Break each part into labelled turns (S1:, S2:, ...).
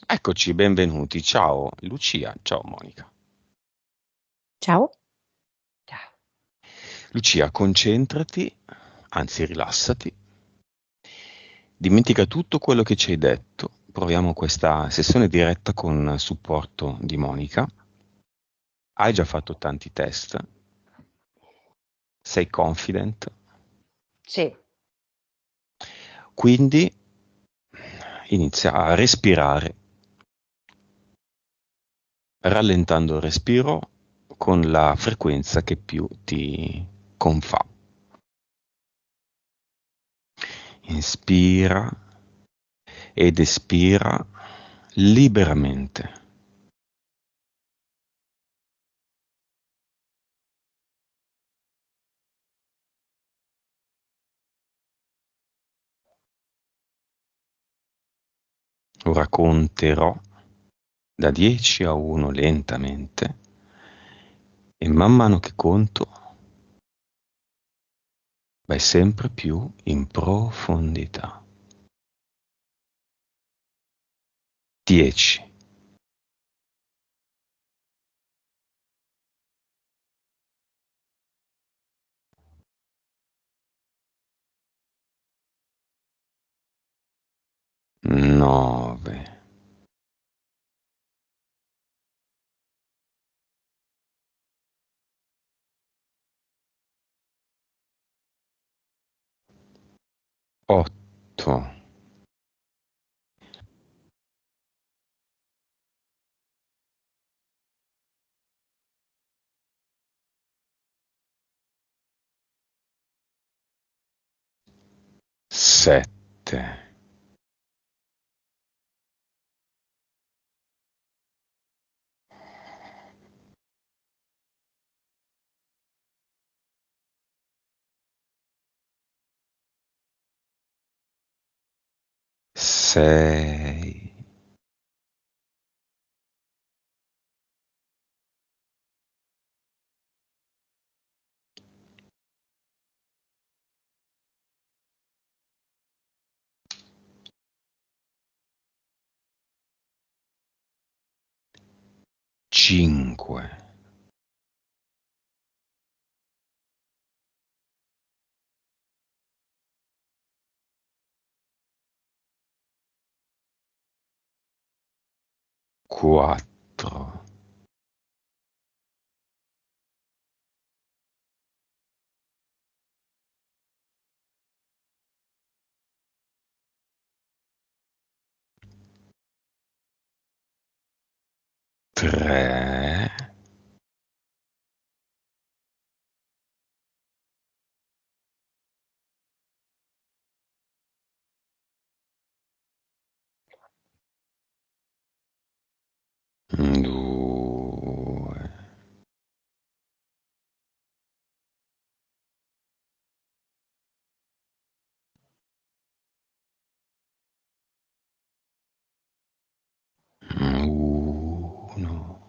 S1: Eccoci, benvenuti. Ciao Lucia, ciao Monica.
S2: Ciao.
S1: Lucia, concentrati, anzi rilassati, dimentica tutto quello che ci hai detto. Proviamo questa sessione diretta con supporto di Monica. Hai già fatto tanti test, sei confident,
S2: Sì,
S1: quindi inizia a respirare, rallentando il respiro con la frequenza che più ti confà. Inspira ed espira liberamente. Ora conterò da 10 a 1 lentamente e man mano che conto vai sempre più in profondità. 10, 9, 8, 7, 6, 5, 4, 3, 2, 1.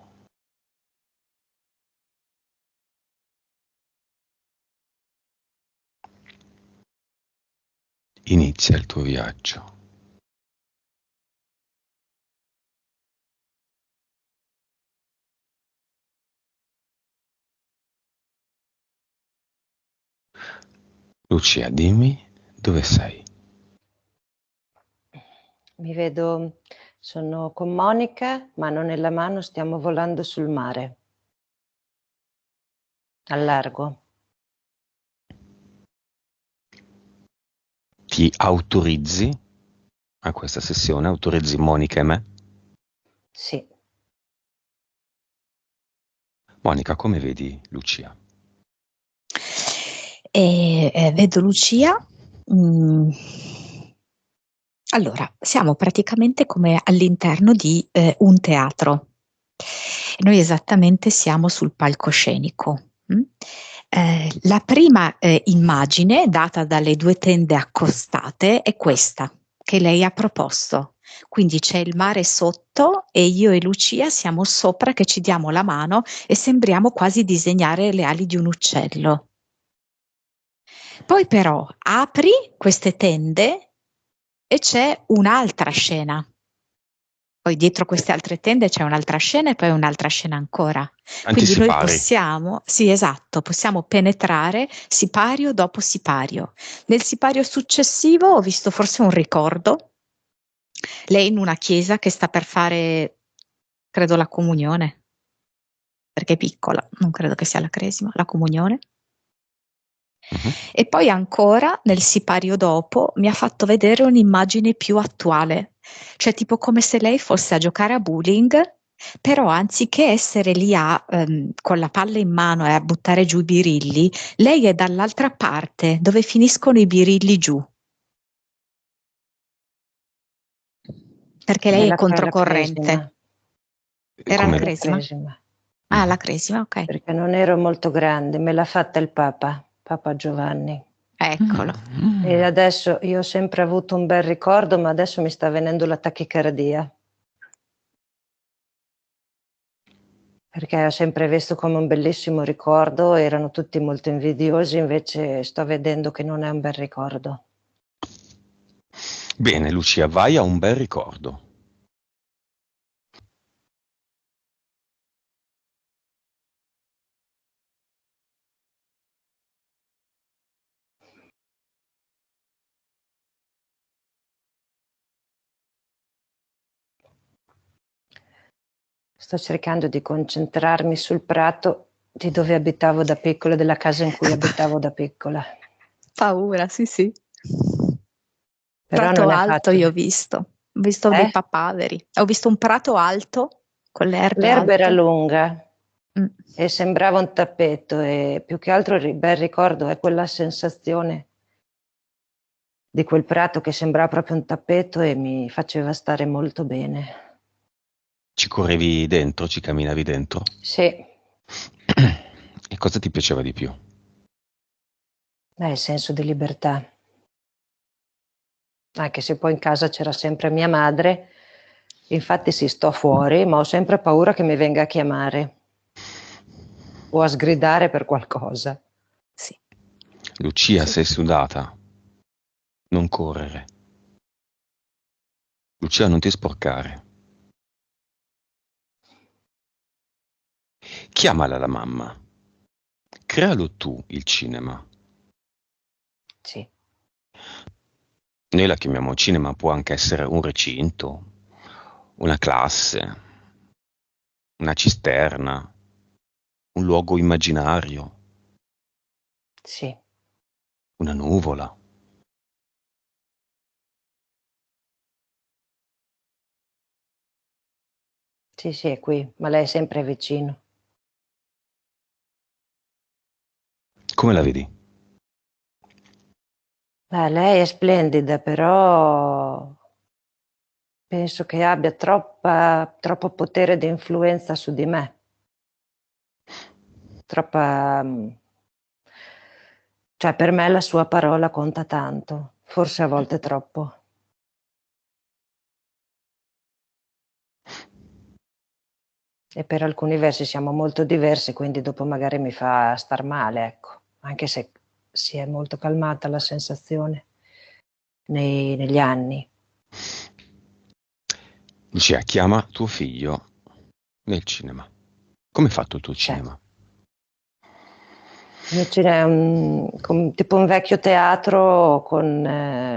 S1: Inizia il tuo viaggio. Lucia, dimmi dove sei.
S2: mi vedo, sono con Monica, mano nella mano, stiamo volando sul mare, al largo.
S1: Ti autorizzi a questa sessione? Autorizzi Monica e me?
S2: Sì,
S1: Monica, come vedi Lucia?
S2: vedo Lucia. mm, allora, siamo praticamente come all'interno di un teatro. Noi esattamente siamo sul palcoscenico. La prima immagine data dalle due tende accostate è questa che lei ha proposto. Quindi c'è il mare sotto e io e Lucia siamo sopra che ci diamo la mano e sembriamo quasi disegnare le ali di un uccello. Poi però apri queste tende e c'è un'altra scena. Poi dietro queste altre tende c'è un'altra scena e poi un'altra scena ancora.
S1: Anche
S2: Quindi noi
S1: sipari.
S2: possiamo, sì, esatto, possiamo penetrare sipario dopo sipario. Nel sipario successivo ho visto forse un ricordo, lei in una chiesa che sta per fare, credo, la comunione, perché è piccola, non credo che sia la cresima, la comunione.
S1: Mhm.
S2: E poi ancora nel sipario dopo mi ha fatto vedere un'immagine più attuale, cioè tipo come se lei fosse a giocare a bowling, però anziché essere lì con la palla in mano e a buttare giù i birilli, lei è dall'altra parte dove finiscono i birilli giù, perché lei è
S3: Quella cresima.
S2: controcorrente. Era la
S1: Come
S3: Quella
S2: cresima?
S3: cresima.
S2: Ah,
S1: Mhm.
S2: la cresima, ok.
S3: Perché non ero molto grande, me l'ha fatta il Papa Giovanni.
S2: Eccolo.
S3: E adesso io ho sempre avuto un bel ricordo, ma adesso mi sta venendo la tachicardia. Perché ho sempre visto come un bellissimo ricordo, erano tutti molto invidiosi, invece sto vedendo che non è un bel ricordo.
S1: Bene, Lucia, vai a un bel ricordo.
S3: Sto cercando di concentrarmi sul prato di dove abitavo da piccola, della casa in cui abitavo da piccola.
S2: Paura, sì, sì.
S3: Però
S2: Prato
S3: non è
S2: alto io ho
S3: facile.
S2: visto dei
S3: Eh?
S2: papaveri, ho visto un prato alto con le erbe
S3: L'erba era
S2: alte.
S3: lunga
S2: Mm.
S3: e sembrava un tappeto e più che altro il bel ricordo è quella sensazione di quel prato che sembrava proprio un tappeto e mi faceva stare molto bene.
S1: Ci correvi dentro, ci camminavi dentro?
S3: Sì,
S1: E cosa ti piaceva di più?
S3: il senso di libertà. Anche se poi in casa c'era sempre mia madre, infatti sì, sto fuori, ma ho sempre paura che mi venga a chiamare o a sgridare per qualcosa.
S2: Sì.
S1: Lucia,
S2: Sì.
S1: sei sudata. Non correre. Lucia, non ti sporcare. Chiamala la mamma. Crealo tu il cinema.
S3: Sì,
S1: Noi la chiamiamo cinema, può anche essere un recinto, una classe, una cisterna, un luogo immaginario,
S3: sì,
S1: una nuvola.
S3: sì, sì, è qui, ma lei è sempre vicino.
S1: Come la vedi?
S3: Lei è splendida, però penso che abbia troppo potere di influenza su di me. Troppa... Cioè, per me la sua parola conta tanto, forse a volte troppo. E per alcuni versi siamo molto diversi, quindi dopo magari mi fa star male, ecco. Anche se si è molto calmata la sensazione negli anni.
S1: Lucia, chiama tuo figlio nel cinema. Come è fatto il tuo
S3: Sì.
S1: cinema?
S3: Il mio cinema è tipo un vecchio teatro con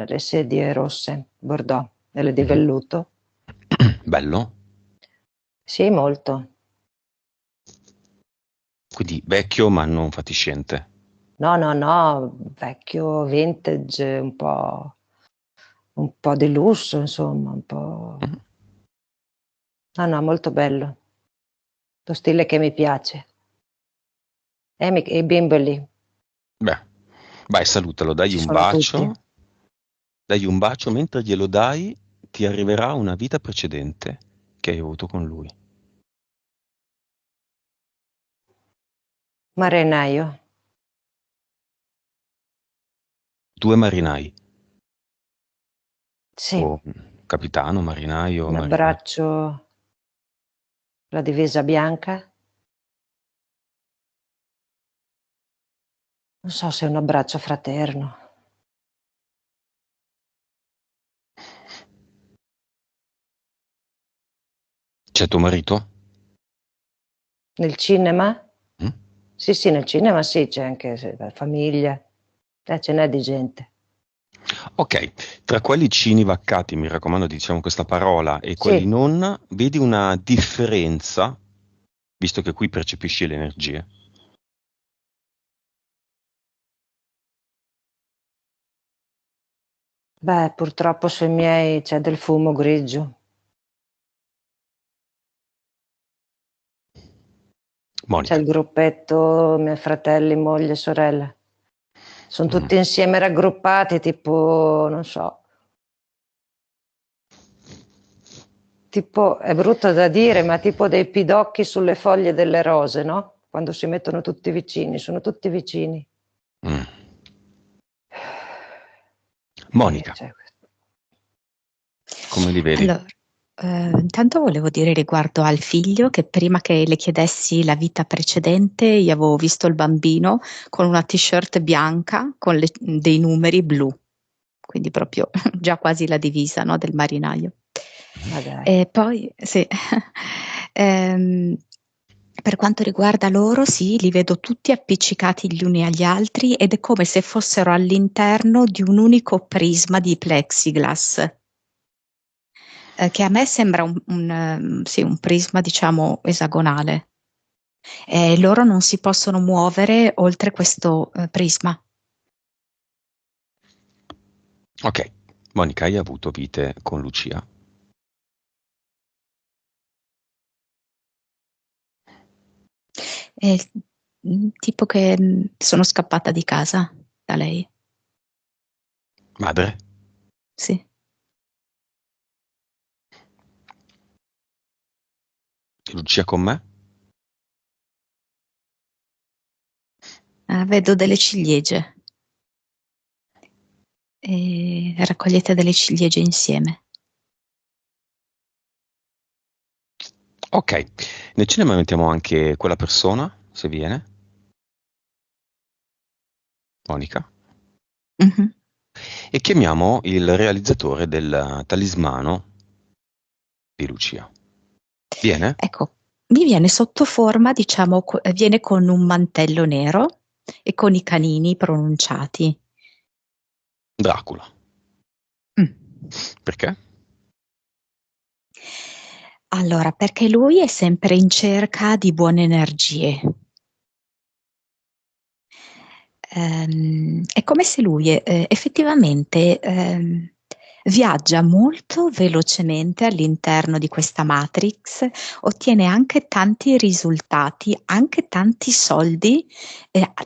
S3: le sedie rosse, bordeaux, e le di velluto.
S1: Bello?
S3: Sì, molto.
S1: Quindi vecchio ma non fatiscente.
S3: No, no, no, vecchio, vintage, un po' di lusso, insomma, un po'...
S1: Mhm.
S3: No, no, molto bello. Lo stile che mi piace. E i bimboli,
S1: Beh, vai, salutalo,
S3: ci sono tutti.
S1: dagli un bacio, mentre glielo dai ti arriverà una vita precedente che hai avuto con lui.
S3: Marinaio,
S1: 2 marinai,
S3: sì,
S1: o capitano, marinaio,
S3: un
S1: marina.
S3: abbraccio, la divisa bianca. Non so se è un abbraccio fraterno.
S1: C'è tuo marito?
S3: Nel cinema?
S1: Mm?
S3: Sì, nel cinema sì, c'è anche la famiglia, ce n'è di gente.
S1: Ok, tra quelli cini vaccati, mi raccomando, diciamo questa parola, e quelli
S3: Sì,
S1: non, vedi una differenza, visto che qui percepisci le energie?
S3: beh, purtroppo sui miei c'è del fumo grigio. C'è
S1: Monica.
S3: il gruppetto, miei fratelli, moglie, sorelle. Sono
S1: Mm.
S3: tutti insieme raggruppati, tipo, non so, tipo, è brutto da dire, ma tipo dei pidocchi sulle foglie delle rose, no? Quando si mettono tutti vicini, sono tutti vicini.
S1: Mm.
S3: E
S1: Monica, come li vedi?
S2: Allora, intanto volevo dire riguardo al figlio che prima che le chiedessi la vita precedente, io avevo visto il bambino con una t-shirt bianca con dei numeri blu, quindi proprio già quasi la divisa, no, del marinaio.
S3: ma dai.
S2: E poi, sì, ehm, per quanto riguarda loro, sì, li vedo tutti appiccicati gli uni agli altri ed è come se fossero all'interno di un unico prisma di plexiglass. Che a me sembra sì, un prisma, diciamo, esagonale. Loro non si possono muovere oltre questo prisma.
S1: Ok, Monica, hai avuto vite con Lucia?
S2: È tipo che sono scappata di casa da lei.
S1: Madre?
S2: Sì.
S1: Lucia con me?
S2: Vedo delle ciliegie. E raccogliete delle ciliegie insieme.
S1: Ok, nel cinema mettiamo anche quella persona, se viene, Monica,
S2: Mhm.
S1: e chiamiamo il realizzatore del talismano di Lucia. Viene?
S2: Ecco, mi viene sotto forma, diciamo, viene con un mantello nero e con i canini pronunciati.
S1: Dracula.
S2: Mm.
S1: Perché?
S2: Allora, perché lui è sempre in cerca di buone energie. È come se lui effettivamente viaggia molto velocemente all'interno di questa matrix, ottiene anche tanti risultati, anche tanti soldi,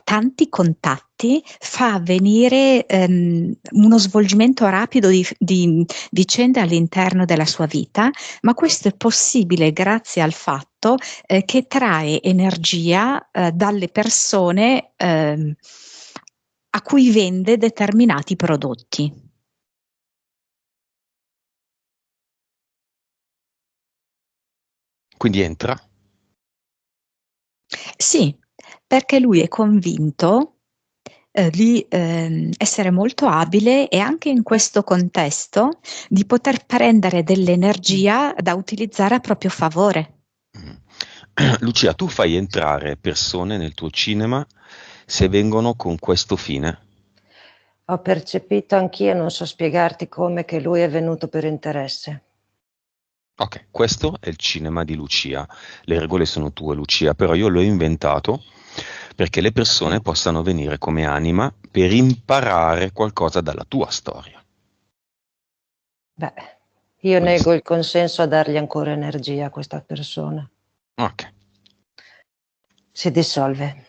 S2: tanti contatti, fa avvenire uno svolgimento rapido di vicende all'interno della sua vita, ma questo è possibile grazie al fatto che trae energia dalle persone a cui vende determinati prodotti.
S1: Quindi entra?
S2: Sì, perché lui è convinto di essere molto abile e anche in questo contesto di poter prendere dell'energia da utilizzare a proprio favore.
S1: Mm. Lucia, tu fai entrare persone nel tuo cinema se vengono con questo fine.
S3: Ho percepito anch'io, non so spiegarti come, che lui è venuto per interesse.
S1: Ok, questo è il cinema di Lucia. Le regole sono tue, Lucia, però io l'ho inventato perché le persone possano venire come anima per imparare qualcosa dalla tua storia.
S3: Beh, io
S1: Quindi,
S3: nego il consenso a dargli ancora energia a questa persona.
S1: ok.
S3: Si dissolve.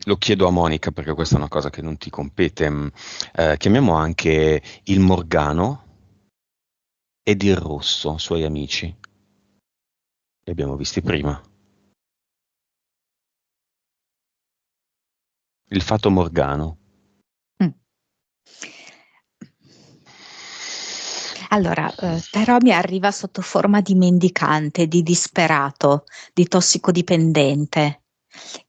S1: Lo chiedo a Monica perché questa è una cosa che non ti compete. Chiamiamo anche il Morgano ed il Rosso, suoi amici. Li abbiamo visti prima. Il Fato Morgano.
S2: Mm. Allora, però mi arriva sotto forma di mendicante, di disperato, di tossicodipendente,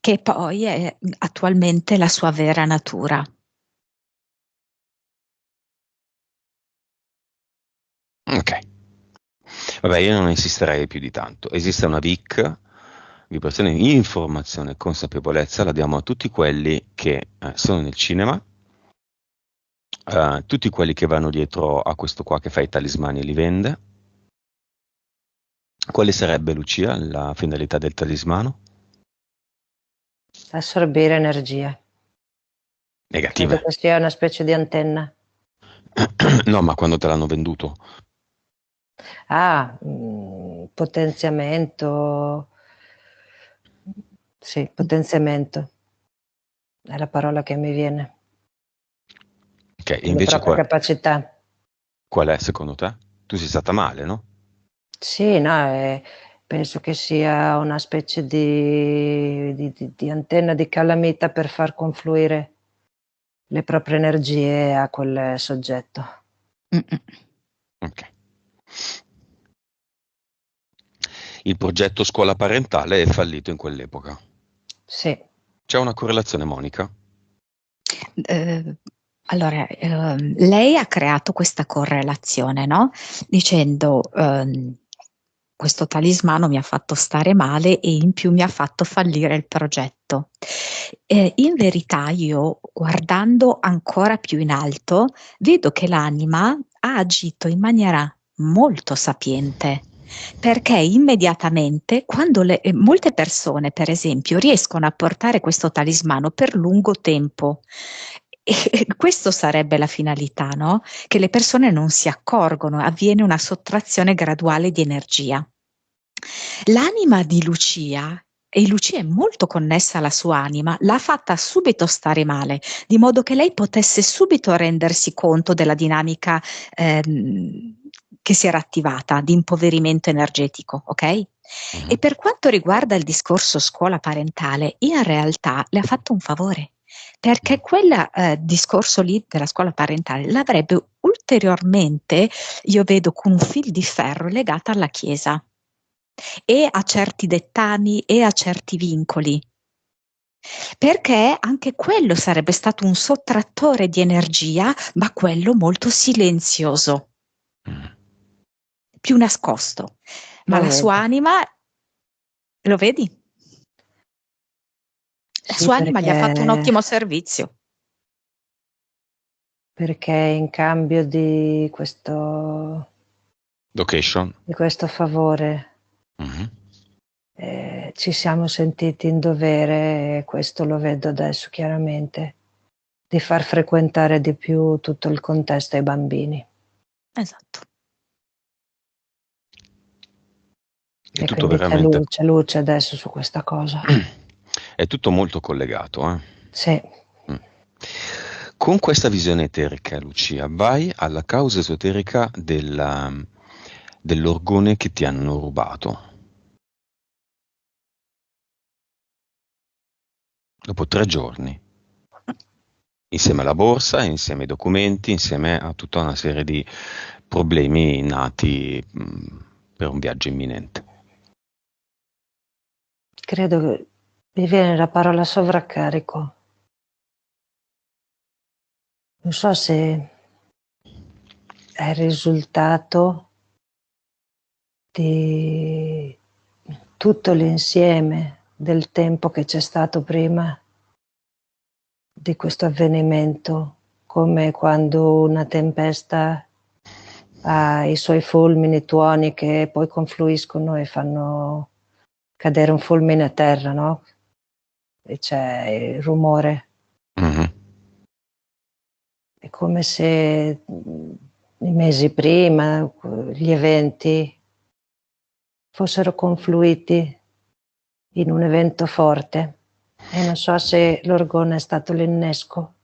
S2: che poi è attualmente la sua vera natura.
S1: Ok. Vabbè, io non insisterei più di tanto. Esiste una VIC, vibrazione, informazione, consapevolezza, la diamo a tutti quelli che sono nel cinema, tutti quelli che vanno dietro a questo qua che fa i talismani e li vende. Quale sarebbe, Lucia, la finalità del talismano?
S3: Assorbire energie. Credo
S1: Negative.
S3: che sia una specie di antenna.
S1: No, ma quando te l'hanno venduto?
S3: Potenziamento. Sì, potenziamento è la parola che mi viene.
S1: Ok,
S3: Le
S1: invece
S3: proprie capacità.
S1: qual è secondo te? Tu sei stata male, no?
S3: Sì, no, penso che sia una specie di antenna di calamita per far confluire le proprie energie a quel soggetto.
S1: Ok. Il progetto scuola parentale è fallito in quell'epoca.
S3: Sì.
S1: C'è una correlazione, Monica?
S2: Allora, lei ha creato questa correlazione, no? Dicendo questo talismano mi ha fatto stare male e in più mi ha fatto fallire il progetto. In verità io, guardando ancora più in alto, vedo che l'anima ha agito in maniera molto sapiente. Perché immediatamente, quando molte persone, per esempio, riescono a portare questo talismano per lungo tempo, e questo sarebbe la finalità, no? Che le persone non si accorgono, avviene una sottrazione graduale di energia. L'anima di Lucia, e Lucia è molto connessa alla sua anima, l'ha fatta subito stare male, di modo che lei potesse subito rendersi conto della dinamica che si era attivata di impoverimento energetico, ok? E per quanto riguarda il discorso scuola parentale, in realtà le ha fatto un favore, perché quel discorso lì della scuola parentale l'avrebbe ulteriormente, io vedo, con un fil di ferro legata alla Chiesa e a certi dettami e a certi vincoli. Perché anche quello sarebbe stato un sottrattore di energia, ma quello molto silenzioso, più nascosto. Ma
S3: Lo
S2: la sua
S3: vedo.
S2: anima, lo vedi? La
S3: Sì,
S2: sua anima gli ha fatto un ottimo servizio.
S3: perché in cambio di questo
S1: Location?
S3: favore ci siamo sentiti in dovere, e questo lo vedo adesso chiaramente, di far frequentare di più tutto il contesto ai bambini.
S2: Esatto.
S1: È
S3: E
S1: tutto
S3: quindi
S1: veramente...
S3: c'è luce adesso su questa cosa.
S1: È tutto molto collegato,
S3: Sì.
S1: Con questa visione eterica, Lucia, vai alla causa esoterica dell'orgone che ti hanno rubato. Dopo 3 giorni, insieme alla borsa, insieme ai documenti, insieme a tutta una serie di problemi nati per un viaggio imminente.
S3: Credo che mi viene la parola sovraccarico. Non so se è il risultato di tutto l'insieme del tempo che c'è stato prima di questo avvenimento, come quando una tempesta ha i suoi fulmini, tuoni che poi confluiscono e fanno cadere un fulmine a terra, no? E c'è il rumore. È come se i mesi prima, gli eventi fossero confluiti in un evento forte, e non so se l'orgone è stato l'innesco,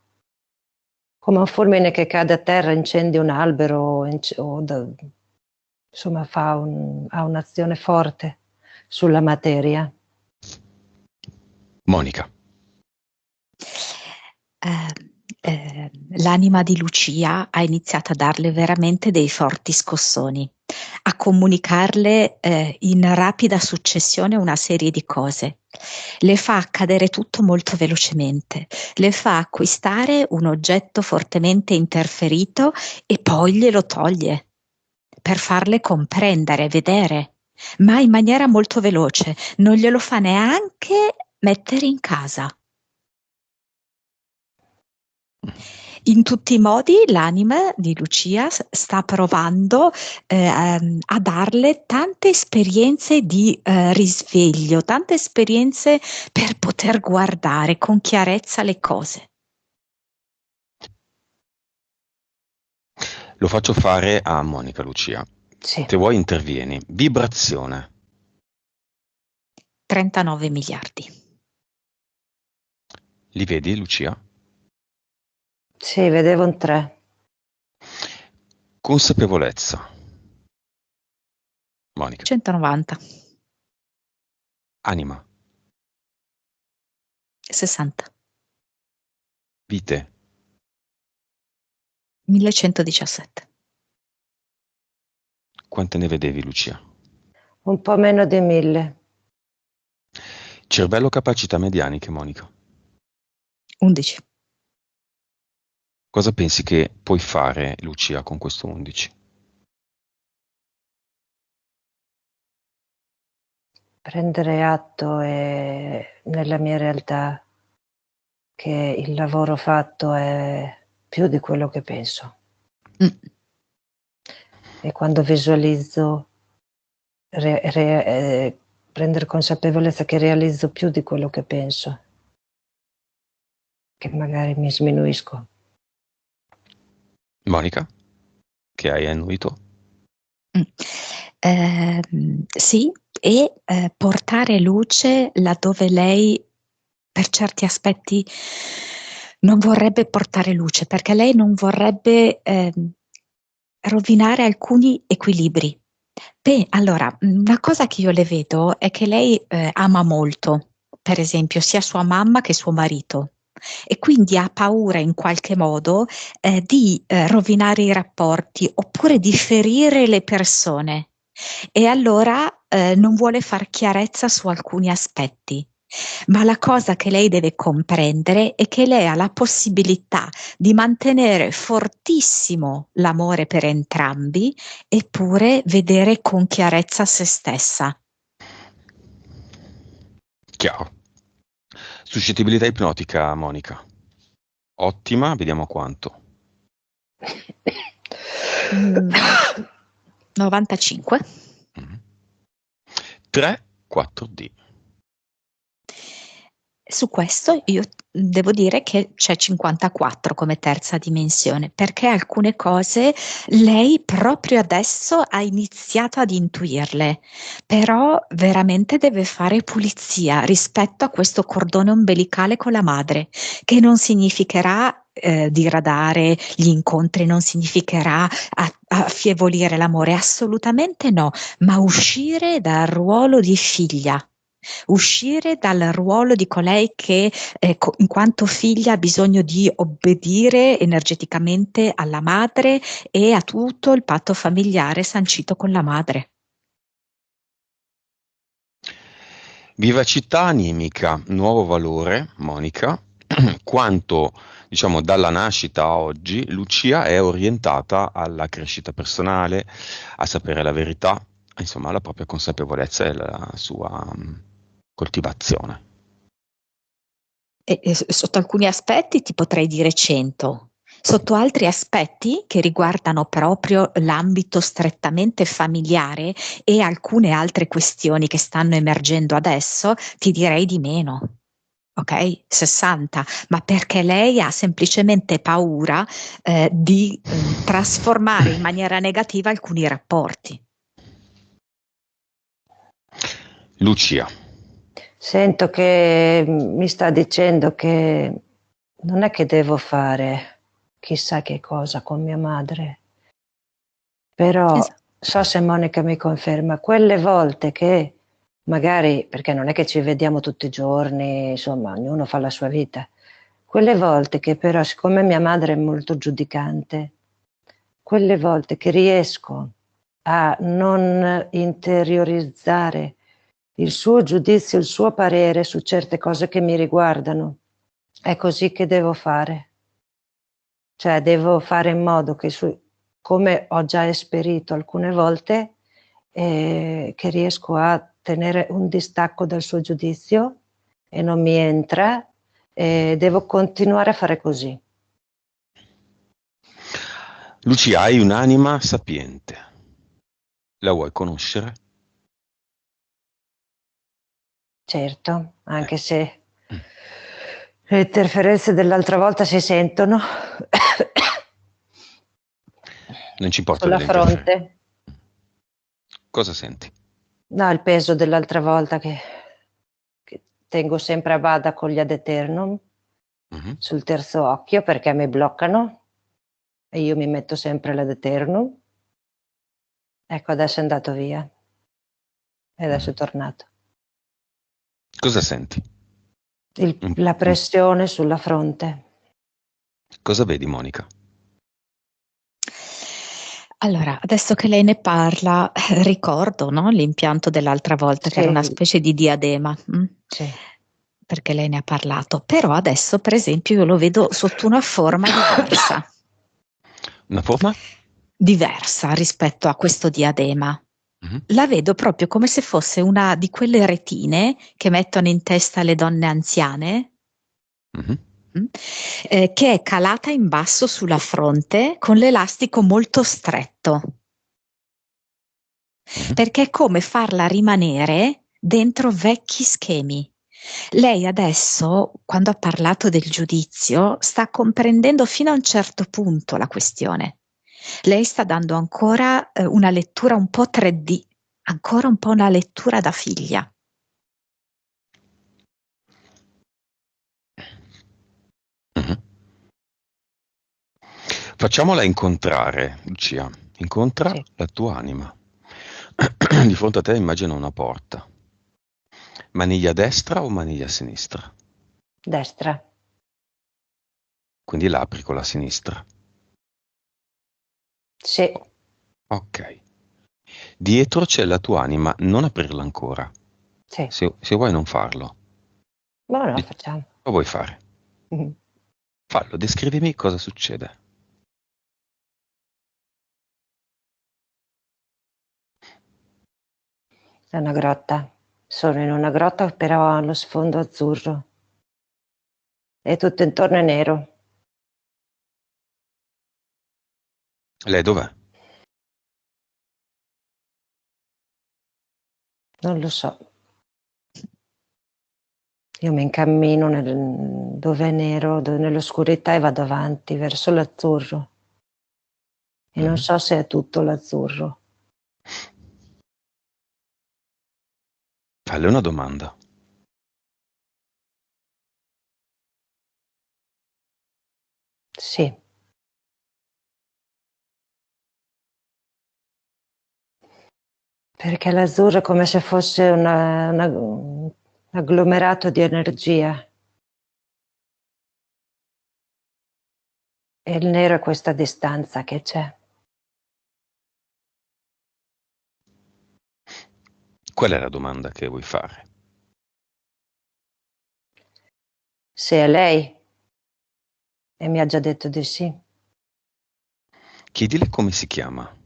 S3: come un fulmine che cade a terra, incendia un albero insomma ha un'azione forte sulla materia.
S1: Monica.
S2: L'anima di Lucia ha iniziato a darle veramente dei forti scossoni, a comunicarle in rapida successione una serie di cose. Le fa accadere tutto molto velocemente, le fa acquistare un oggetto fortemente interferito e poi glielo toglie. per farle comprendere, vedere, ma in maniera molto veloce, non glielo fa neanche mettere in casa. In tutti i modi l'anima di Lucia sta provando a darle tante esperienze di risveglio, tante esperienze per poter guardare con chiarezza le cose.
S1: Lo faccio fare a Monica, Lucia.
S3: Sì.
S1: Se vuoi intervieni. Vibrazione.
S2: 39 miliardi.
S1: Li vedi, Lucia?
S3: Sì, vedevo un 3.
S1: Consapevolezza. Monica.
S2: 190.
S1: Anima.
S2: 60.
S1: Vite.
S2: 1117.
S1: Quante ne vedevi, Lucia?
S3: Un po' meno di 1000.
S1: Cervello, capacità medianiche, Monica.
S2: 11.
S1: Cosa pensi che puoi fare, Lucia, con questo 11?
S3: Prendere atto nella mia realtà che il lavoro fatto è più di quello che penso. E quando visualizzo, prendere consapevolezza che realizzo più di quello che penso, che magari mi sminuisco.
S1: Monica? Che hai annuito?
S2: Sì, e portare luce laddove lei per certi aspetti non vorrebbe portare luce, perché lei non vorrebbe rovinare alcuni equilibri. Allora, una cosa che io le vedo è che lei ama molto, per esempio, sia sua mamma che suo marito. E quindi ha paura in qualche modo di rovinare i rapporti oppure di ferire le persone e allora non vuole far chiarezza su alcuni aspetti. Ma la cosa che lei deve comprendere è che lei ha la possibilità di mantenere fortissimo l'amore per entrambi eppure vedere con chiarezza se stessa.
S1: Chiaro. Suscettibilità ipnotica, Monica. Ottima, vediamo quanto.
S2: 95.
S1: 3, 4D.
S2: Su questo io devo dire che c'è 54 come terza dimensione, perché alcune cose lei proprio adesso ha iniziato ad intuirle, però veramente deve fare pulizia rispetto a questo cordone ombelicale con la madre, che non significherà diradare gli incontri, non significherà affievolire l'amore, assolutamente no, ma uscire dal ruolo di figlia. Uscire dal ruolo di colei che in quanto figlia ha bisogno di obbedire energeticamente alla madre e a tutto il patto familiare sancito con la madre.
S1: Vivacità animica, nuovo valore, Monica. Quanto, diciamo, dalla nascita a oggi, Lucia è orientata alla crescita personale, a sapere la verità, insomma, alla propria consapevolezza e la sua coltivazione.
S2: E sotto alcuni aspetti ti potrei dire 100. Sotto altri aspetti che riguardano proprio l'ambito strettamente familiare e alcune altre questioni che stanno emergendo adesso, ti direi di meno. Ok? 60, ma perché lei ha semplicemente paura di trasformare in maniera negativa alcuni rapporti.
S1: Lucia.
S3: Sento che mi sta dicendo che non è che devo fare chissà che cosa con mia madre, però
S2: Esatto.
S3: so se Monica mi conferma, quelle volte che magari, perché non è che ci vediamo tutti i giorni, insomma, ognuno fa la sua vita, quelle volte che però, siccome mia madre è molto giudicante, quelle volte che riesco a non interiorizzare il suo giudizio, il suo parere su certe cose che mi riguardano, è così che devo fare. Cioè devo fare in modo che come ho già esperito alcune volte, che riesco a tenere un distacco dal suo giudizio e non mi entra, e devo continuare a fare così.
S1: Lucia, hai un'anima sapiente. La vuoi conoscere?
S3: Certo, anche
S1: Eh.
S3: se le interferenze dell'altra volta si sentono
S1: Non ci importa
S3: sulla
S1: delle interferenze.
S3: fronte.
S1: Cosa senti?
S3: No, il peso dell'altra volta che tengo sempre a bada con gli ad eternum
S1: Mhm.
S3: sul terzo occhio perché mi bloccano e io mi metto sempre l'ad eternum. Ecco, adesso è andato via e adesso è tornato.
S1: Cosa senti?
S3: La pressione sulla fronte.
S1: Cosa vedi, Monica?
S2: Allora, adesso che lei ne parla, ricordo, no, l'impianto dell'altra volta che era una
S3: Sì,
S2: specie di diadema,
S3: sì.
S2: perché lei ne ha parlato, però adesso per esempio io lo vedo sotto una forma diversa,
S1: Una forma?
S2: diversa rispetto a questo diadema.
S1: Mhm.
S2: La vedo proprio come se fosse una di quelle retine che mettono in testa le donne anziane,
S1: Mhm.
S2: che è calata in basso sulla fronte con l'elastico molto stretto,
S1: Mhm.
S2: perché è come farla rimanere dentro vecchi schemi. Lei adesso, quando ha parlato del giudizio, sta comprendendo fino a un certo punto la questione. Lei sta dando ancora una lettura un po' 3D, ancora un po' una lettura da figlia.
S1: Mhm. Facciamola incontrare, Lucia. Incontra
S3: Sì,
S1: la tua anima. Di fronte a te immagina una porta. Maniglia a destra o maniglia a sinistra?
S3: destra.
S1: Quindi l'apri con la sinistra.
S3: Sì,
S1: Ok. Dietro c'è la tua anima, non aprirla ancora.
S3: sì.
S1: Se vuoi non farlo.
S3: Ma no,
S1: Di-
S3: facciamo.
S1: Lo vuoi fare?
S3: Mhm.
S1: Fallo, descrivimi cosa succede.
S3: È una grotta. Sono in una grotta però ha lo sfondo azzurro. E tutto intorno è nero.
S1: Lei dov'è?
S3: Non lo so. Io mi incammino dove è nero, nell'oscurità e vado avanti verso l'azzurro. E non
S1: Mhm.
S3: so se è tutto l'azzurro.
S1: Falle una domanda.
S3: Sì. Perché l'azzurro è come se fosse un agglomerato di energia. E il nero è questa distanza che c'è.
S1: Qual è la domanda che vuoi fare?
S3: Se è lei, e mi ha già detto di sì.
S1: Chiedile come si chiama.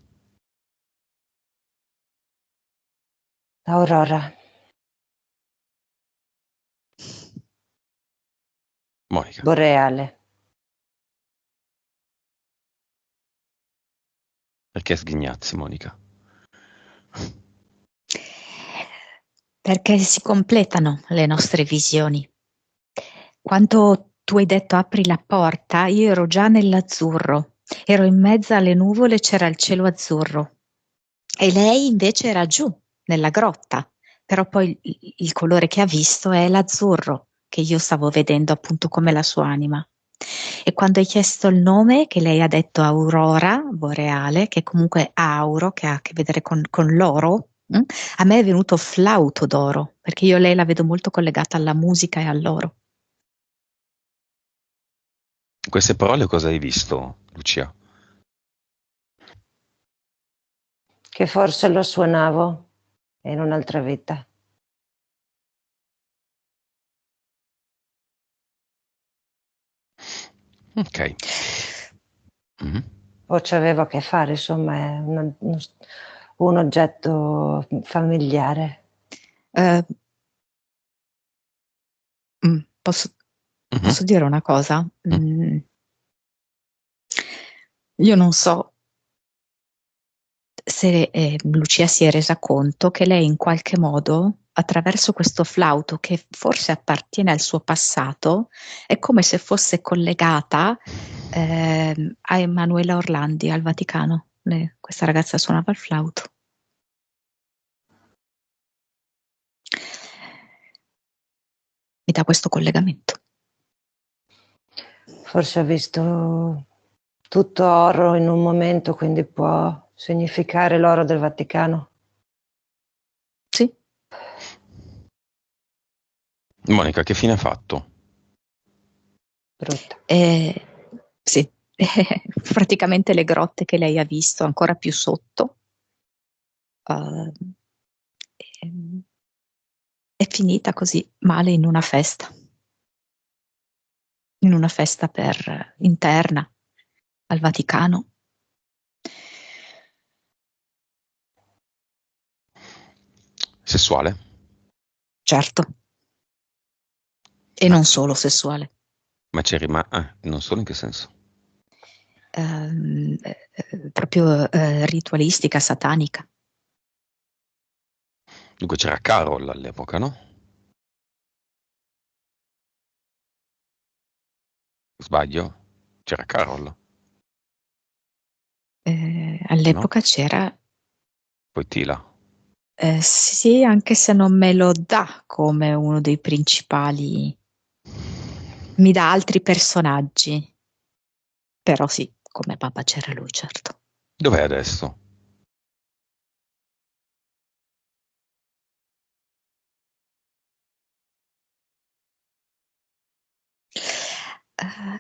S3: Aurora.
S1: Monica,
S3: Boreale.
S1: perché sghignazzi, Monica?
S2: Perché si completano le nostre visioni. Quando tu hai detto apri la porta, io ero già nell'azzurro, ero in mezzo alle nuvole, c'era il cielo azzurro e lei invece era giù nella grotta, però poi il colore che ha visto è l'azzurro che io stavo vedendo appunto come la sua anima. E quando hai chiesto il nome, che lei ha detto Aurora Boreale, che comunque è auro, che ha a che vedere con l'oro, a me è venuto flauto d'oro, perché io lei la vedo molto collegata alla musica e all'oro.
S1: In queste parole cosa hai visto, Lucia?
S3: Che forse lo suonavo in un'altra vita.
S1: Ok. Mhm.
S3: o c'aveva a che fare, insomma, è un oggetto familiare.
S2: Posso
S1: Mhm.
S2: dire una cosa?
S1: Mm.
S2: Io non so se Lucia si è resa conto che lei in qualche modo, attraverso questo flauto che forse appartiene al suo passato, è come se fosse collegata a Emanuela Orlandi al Vaticano. Questa ragazza suonava il flauto. Mi dà questo collegamento.
S3: Forse ha visto tutto oro in un momento, quindi può significare l'oro del Vaticano.
S2: Sì.
S1: Monica, che fine ha fatto?
S3: Brutta.
S2: Sì, praticamente le grotte che lei ha visto ancora più sotto. È finita così male in una festa interna al Vaticano.
S1: Sessuale?
S2: Certo, e
S1: Ma,
S2: non solo sessuale.
S1: ma c'è rimasto... non solo, in che senso?
S2: Proprio ritualistica, satanica.
S1: Dunque c'era Carol all'epoca, no? Sbaglio? C'era Carol, no?
S2: All'epoca c'era,
S1: Poi Tila.
S2: sì, anche se non me lo dà come uno dei principali, mi dà altri personaggi, però sì, come Papa c'era lui, certo.
S1: Dov'è adesso?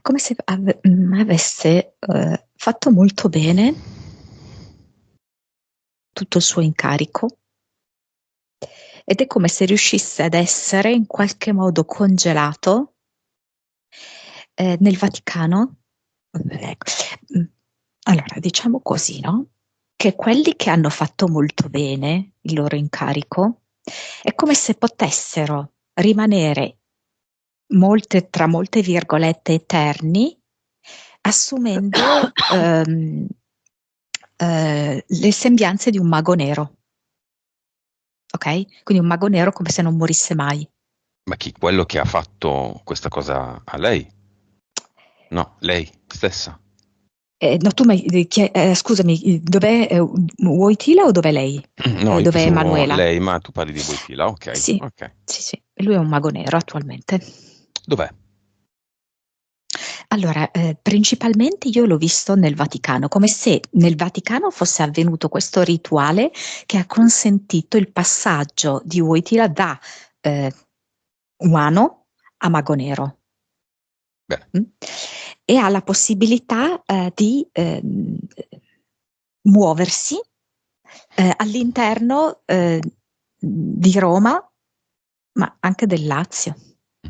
S2: Come se avesse fatto molto bene tutto il suo incarico ed è come se riuscisse ad essere in qualche modo congelato nel Vaticano. Ecco. Allora, diciamo così, no? Che quelli che hanno fatto molto bene il loro incarico è come se potessero rimanere tra molte virgolette eterni, assumendo le sembianze di un mago nero. Ok? Quindi un mago nero come se non morisse mai.
S1: Ma chi? Quello che ha fatto questa cosa a lei? No, lei stessa.
S2: No, tu scusami, dov'è Wojtyla o dov'è lei?
S1: No, io
S2: Dov'è
S1: pensavo
S2: Emanuela?
S1: lei, ma tu parli di Wojtyla, ok,
S2: Sì,
S1: ok.
S2: sì, sì, lui è un mago nero attualmente.
S1: Dov'è?
S2: Allora, principalmente io l'ho visto nel Vaticano, come se nel Vaticano fosse avvenuto questo rituale che ha consentito il passaggio di Wojtyla da umano a mago nero.
S1: Bene.
S2: E ha la possibilità di muoversi all'interno di Roma, ma anche del Lazio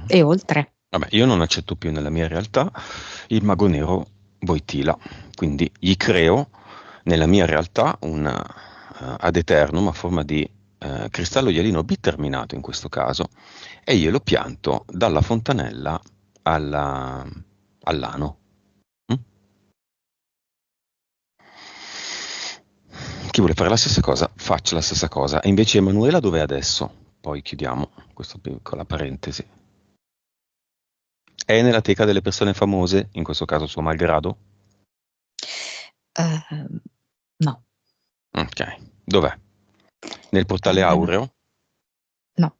S2: e oltre.
S1: Vabbè, io non accetto più nella mia realtà il mago nero Wojtyla, quindi gli creo nella mia realtà un ad eternum a forma di cristallo ialino biterminato in questo caso e glielo pianto dalla fontanella all'ano. Mm? Chi vuole fare la stessa cosa, faccia la stessa cosa. E invece Emanuela dov'è adesso? Poi chiudiamo questa piccola parentesi. È nella teca delle persone famose, in questo caso suo malgrado?
S2: No,
S1: Ok. Dov'è? Nel portale
S2: no,
S1: aureo?
S2: no,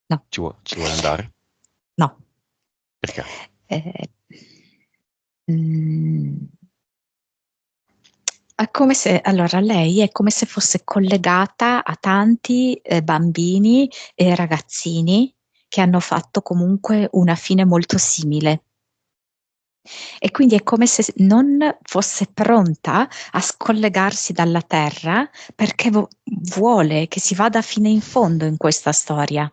S2: no,
S1: Ci vuole andare?
S2: no.
S1: Perché?
S2: Eh, mm, È come se, allora, lei è come se fosse collegata a tanti bambini e ragazzini che hanno fatto comunque una fine molto simile. E quindi è come se non fosse pronta a scollegarsi dalla terra perché vuole che si vada fino in fondo in questa storia.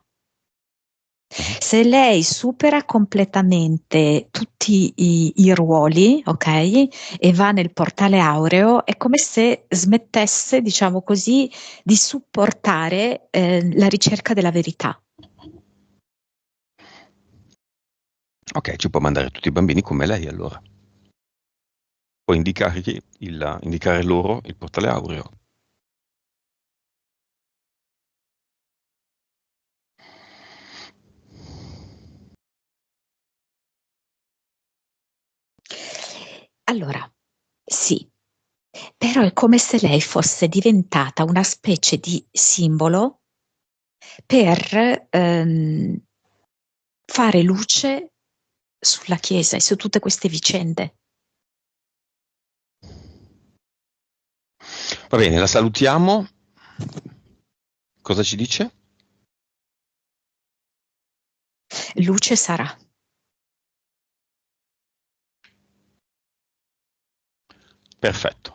S2: Se lei supera completamente tutti i ruoli, ok, e va nel portale aureo, è come se smettesse, diciamo così, di supportare la ricerca della verità.
S1: Ok, ci può mandare tutti i bambini come lei allora. Può indicare loro il portale aureo.
S2: Allora, sì, però è come se lei fosse diventata una specie di simbolo per fare luce sulla Chiesa e su tutte queste vicende.
S1: Va bene, la salutiamo. Cosa ci dice?
S2: Luce sarà.
S1: Perfetto.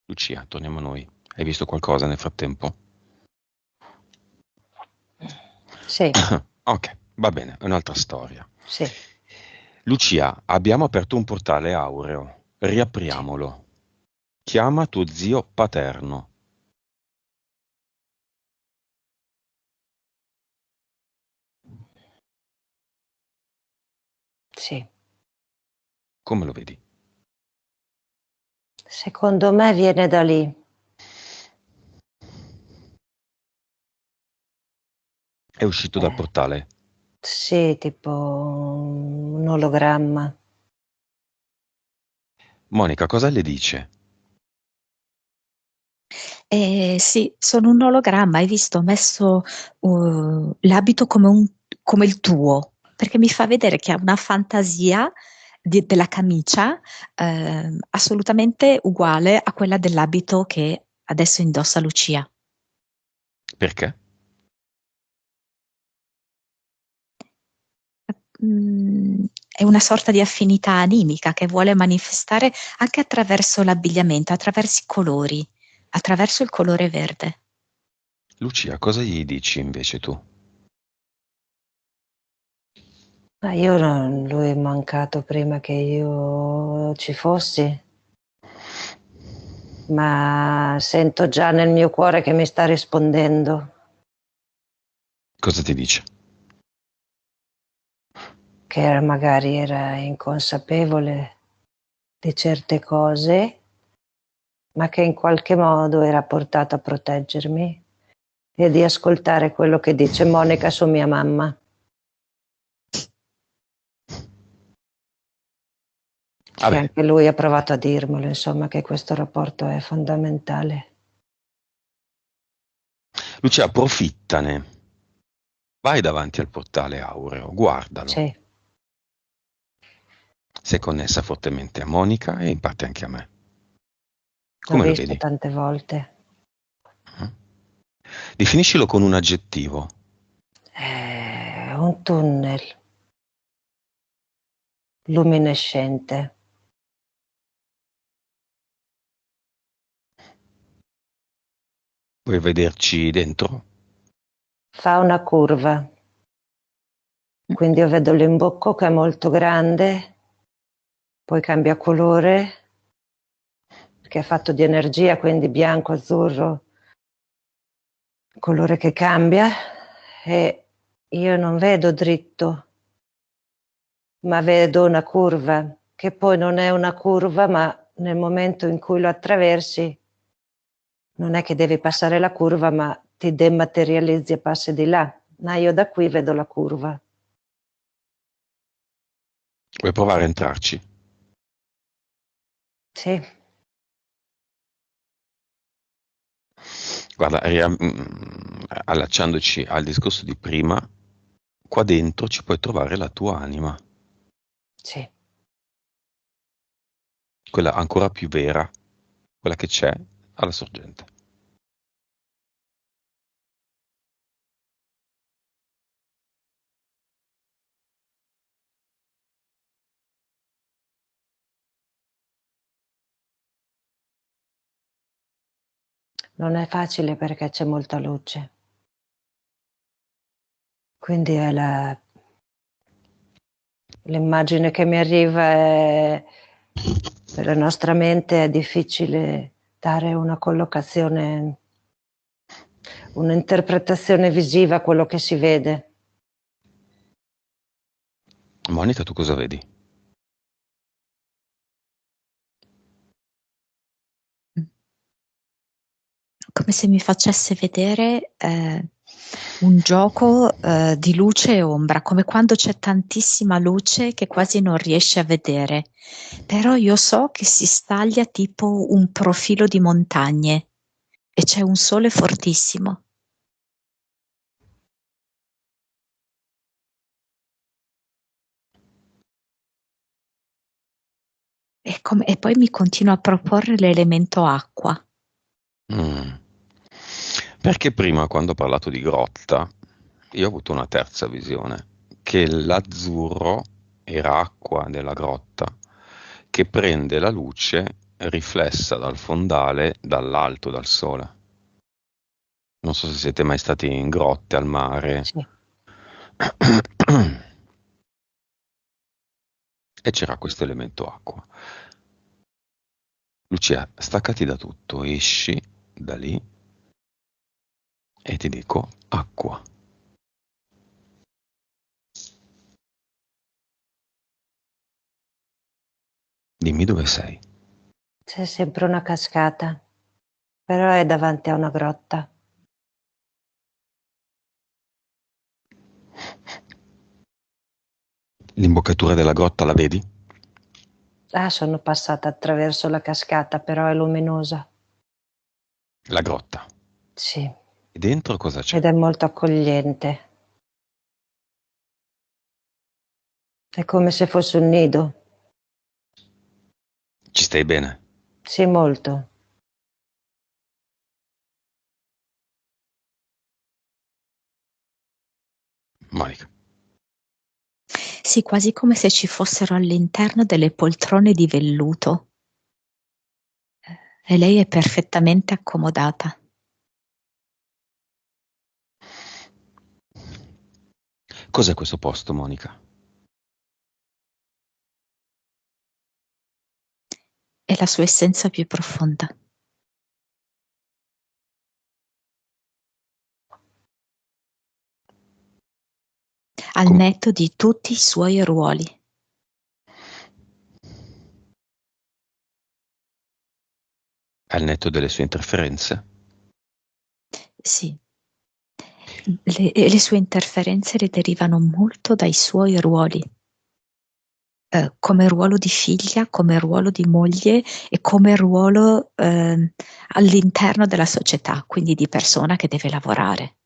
S1: Lucia, torniamo a noi. Hai visto qualcosa nel frattempo?
S3: Sì,
S1: Ok, va bene, è un'altra storia.
S3: sì,
S1: Lucia, abbiamo aperto un portale aureo.
S3: sì,
S1: Riapriamolo. Chiama tuo zio paterno.
S3: sì.
S1: Come lo vedi?
S3: Secondo me viene da lì.
S1: È uscito dal
S3: Eh,
S1: portale.
S3: sì, tipo un ologramma.
S1: Monica, cosa le dice?
S2: Sì, sono un ologramma, hai visto, ho messo l'abito come il tuo, perché mi fa vedere che ha una fantasia della camicia assolutamente uguale a quella dell'abito che adesso indossa Lucia.
S1: Perché?
S2: È una sorta di affinità animica che vuole manifestare anche attraverso l'abbigliamento, attraverso i colori, attraverso il colore verde.
S1: Lucia, cosa gli dici invece tu?
S3: Ma io non, lui è mancato prima che io ci fossi, ma sento già nel mio cuore che mi sta rispondendo,
S1: Cosa ti dice?
S3: che magari era inconsapevole di certe cose, ma che in qualche modo era portato a proteggermi e di ascoltare quello che dice Monica su mia mamma. Che
S1: Vabbè,
S3: anche lui ha provato a dirmelo, insomma, che questo rapporto è fondamentale.
S1: Lucia, approfittane. Vai davanti al portale aureo, guardalo.
S3: Sì,
S1: Sei connessa fortemente a Monica e in parte anche a me.
S3: l'ho
S1: Come lo
S3: visto
S1: vedi?
S3: tante volte.
S1: Mm? Definiscilo con un aggettivo.
S3: È un tunnel luminescente.
S1: Vuoi vederci dentro?
S3: Fa una curva, quindi io vedo l'imbocco che è molto grande, poi cambia colore, perché è fatto di energia, quindi bianco, azzurro, colore che cambia, e io non vedo dritto, ma vedo una curva, che poi non è una curva, ma nel momento in cui lo attraversi, non è che devi passare la curva, ma ti dematerializzi e passi di là. Ma io da qui vedo la curva.
S1: Vuoi provare a entrarci?
S3: Sì,
S1: Guarda, allacciandoci al discorso di prima, qua dentro ci puoi trovare la tua anima,
S3: sì.
S1: quella ancora più vera, quella che c'è alla sorgente.
S3: Non è facile perché c'è molta luce. Quindi l'immagine che mi arriva è, per la nostra mente è difficile dare una collocazione, un'interpretazione visiva a quello che si vede.
S1: Monica, tu cosa vedi?
S2: Come se mi facesse vedere un gioco di luce e ombra, come quando c'è tantissima luce che quasi non riesci a vedere, però io so che si staglia tipo un profilo di montagne e c'è un sole fortissimo. E poi mi continua a proporre l'elemento acqua.
S1: Perché prima, quando ho parlato di grotta, io ho avuto una terza visione, che l'azzurro era acqua della grotta, che prende la luce riflessa dal fondale dall'alto, dal sole. Non so se siete mai stati in grotte al mare.
S3: Sì.
S1: E c'era questo elemento acqua. Lucia, staccati da tutto, esci da lì e ti dico acqua. Dimmi dove sei.
S3: C'è sempre una cascata, però è davanti a una grotta.
S1: L'imboccatura della grotta la vedi?
S3: Sono passata attraverso la cascata, però è luminosa.
S1: La grotta.
S3: Sì,
S1: E dentro cosa c'è?
S3: ed è molto accogliente. È come se fosse un nido.
S1: Ci stai bene?
S3: Sì, molto.
S1: Monica.
S2: Sì, quasi come se ci fossero all'interno delle poltrone di velluto. E lei è perfettamente accomodata.
S1: Cos'è questo posto, Monica?
S2: È la sua essenza più profonda. Al
S1: Com-
S2: netto di tutti i suoi ruoli.
S1: Al netto delle sue interferenze?
S2: Sì. Le sue interferenze le derivano molto dai suoi ruoli, come ruolo di figlia, come ruolo di moglie e come ruolo all'interno della società, quindi di persona che deve lavorare,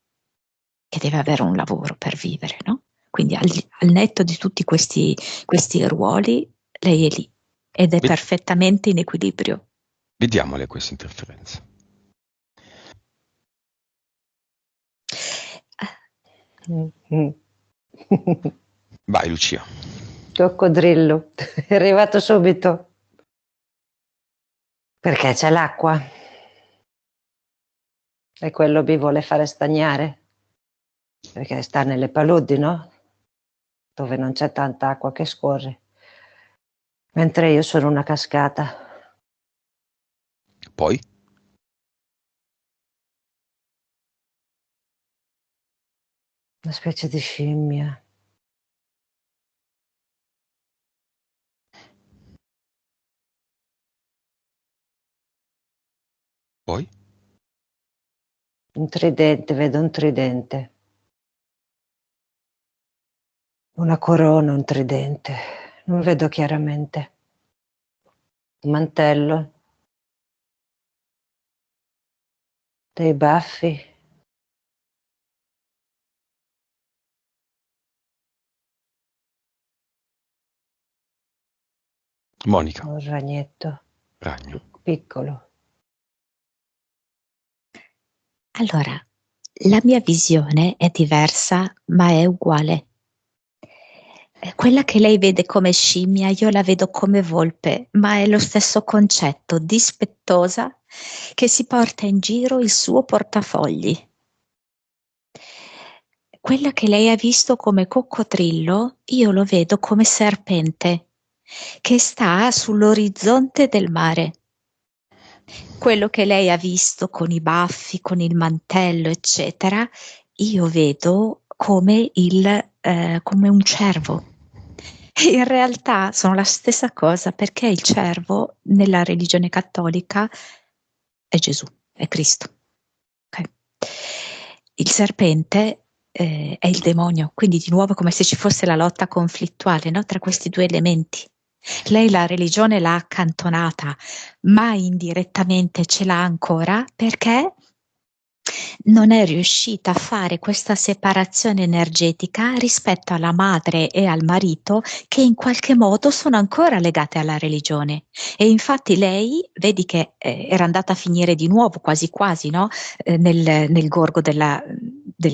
S2: che deve avere un lavoro per vivere, no? Quindi al netto di tutti questi ruoli, lei è lì ed è
S1: Ve-
S2: perfettamente in equilibrio.
S1: Vediamole queste interferenze. Vai, Lucia.
S3: Coccodrillo, è arrivato subito. Perché c'è l'acqua. E quello mi vuole fare stagnare. Perché sta nelle paludi, no? Dove non c'è tanta acqua che scorre. Mentre io sono una cascata.
S1: Poi?
S3: Una specie di scimmia.
S1: Poi?
S3: Un tridente, vedo un tridente. Una corona, un tridente. Non vedo chiaramente. Un mantello. Dei baffi.
S1: Monica.
S3: Un ragnetto.
S1: Ragno.
S3: Piccolo.
S2: Allora, la mia visione è diversa, ma è uguale. Quella che lei vede come scimmia, io la vedo come volpe, ma è lo stesso concetto, dispettosa, che si porta in giro il suo portafogli. quella che lei ha visto come coccodrillo, io lo vedo come serpente che sta sull'orizzonte del mare. Quello che lei ha visto con i baffi, con il mantello, eccetera, io vedo come come un cervo. E in realtà sono la stessa cosa, perché il cervo nella religione cattolica è Gesù, è Cristo. Okay. Il serpente è il demonio, quindi di nuovo è come se ci fosse la lotta conflittuale, no, tra questi due elementi. Lei la religione l'ha accantonata, ma indirettamente ce l'ha ancora perché non è riuscita a fare questa separazione energetica rispetto alla madre e al marito, che in qualche modo sono ancora legate alla religione. E infatti lei, vedi che era andata a finire di nuovo quasi quasi, no? Nel gorgo della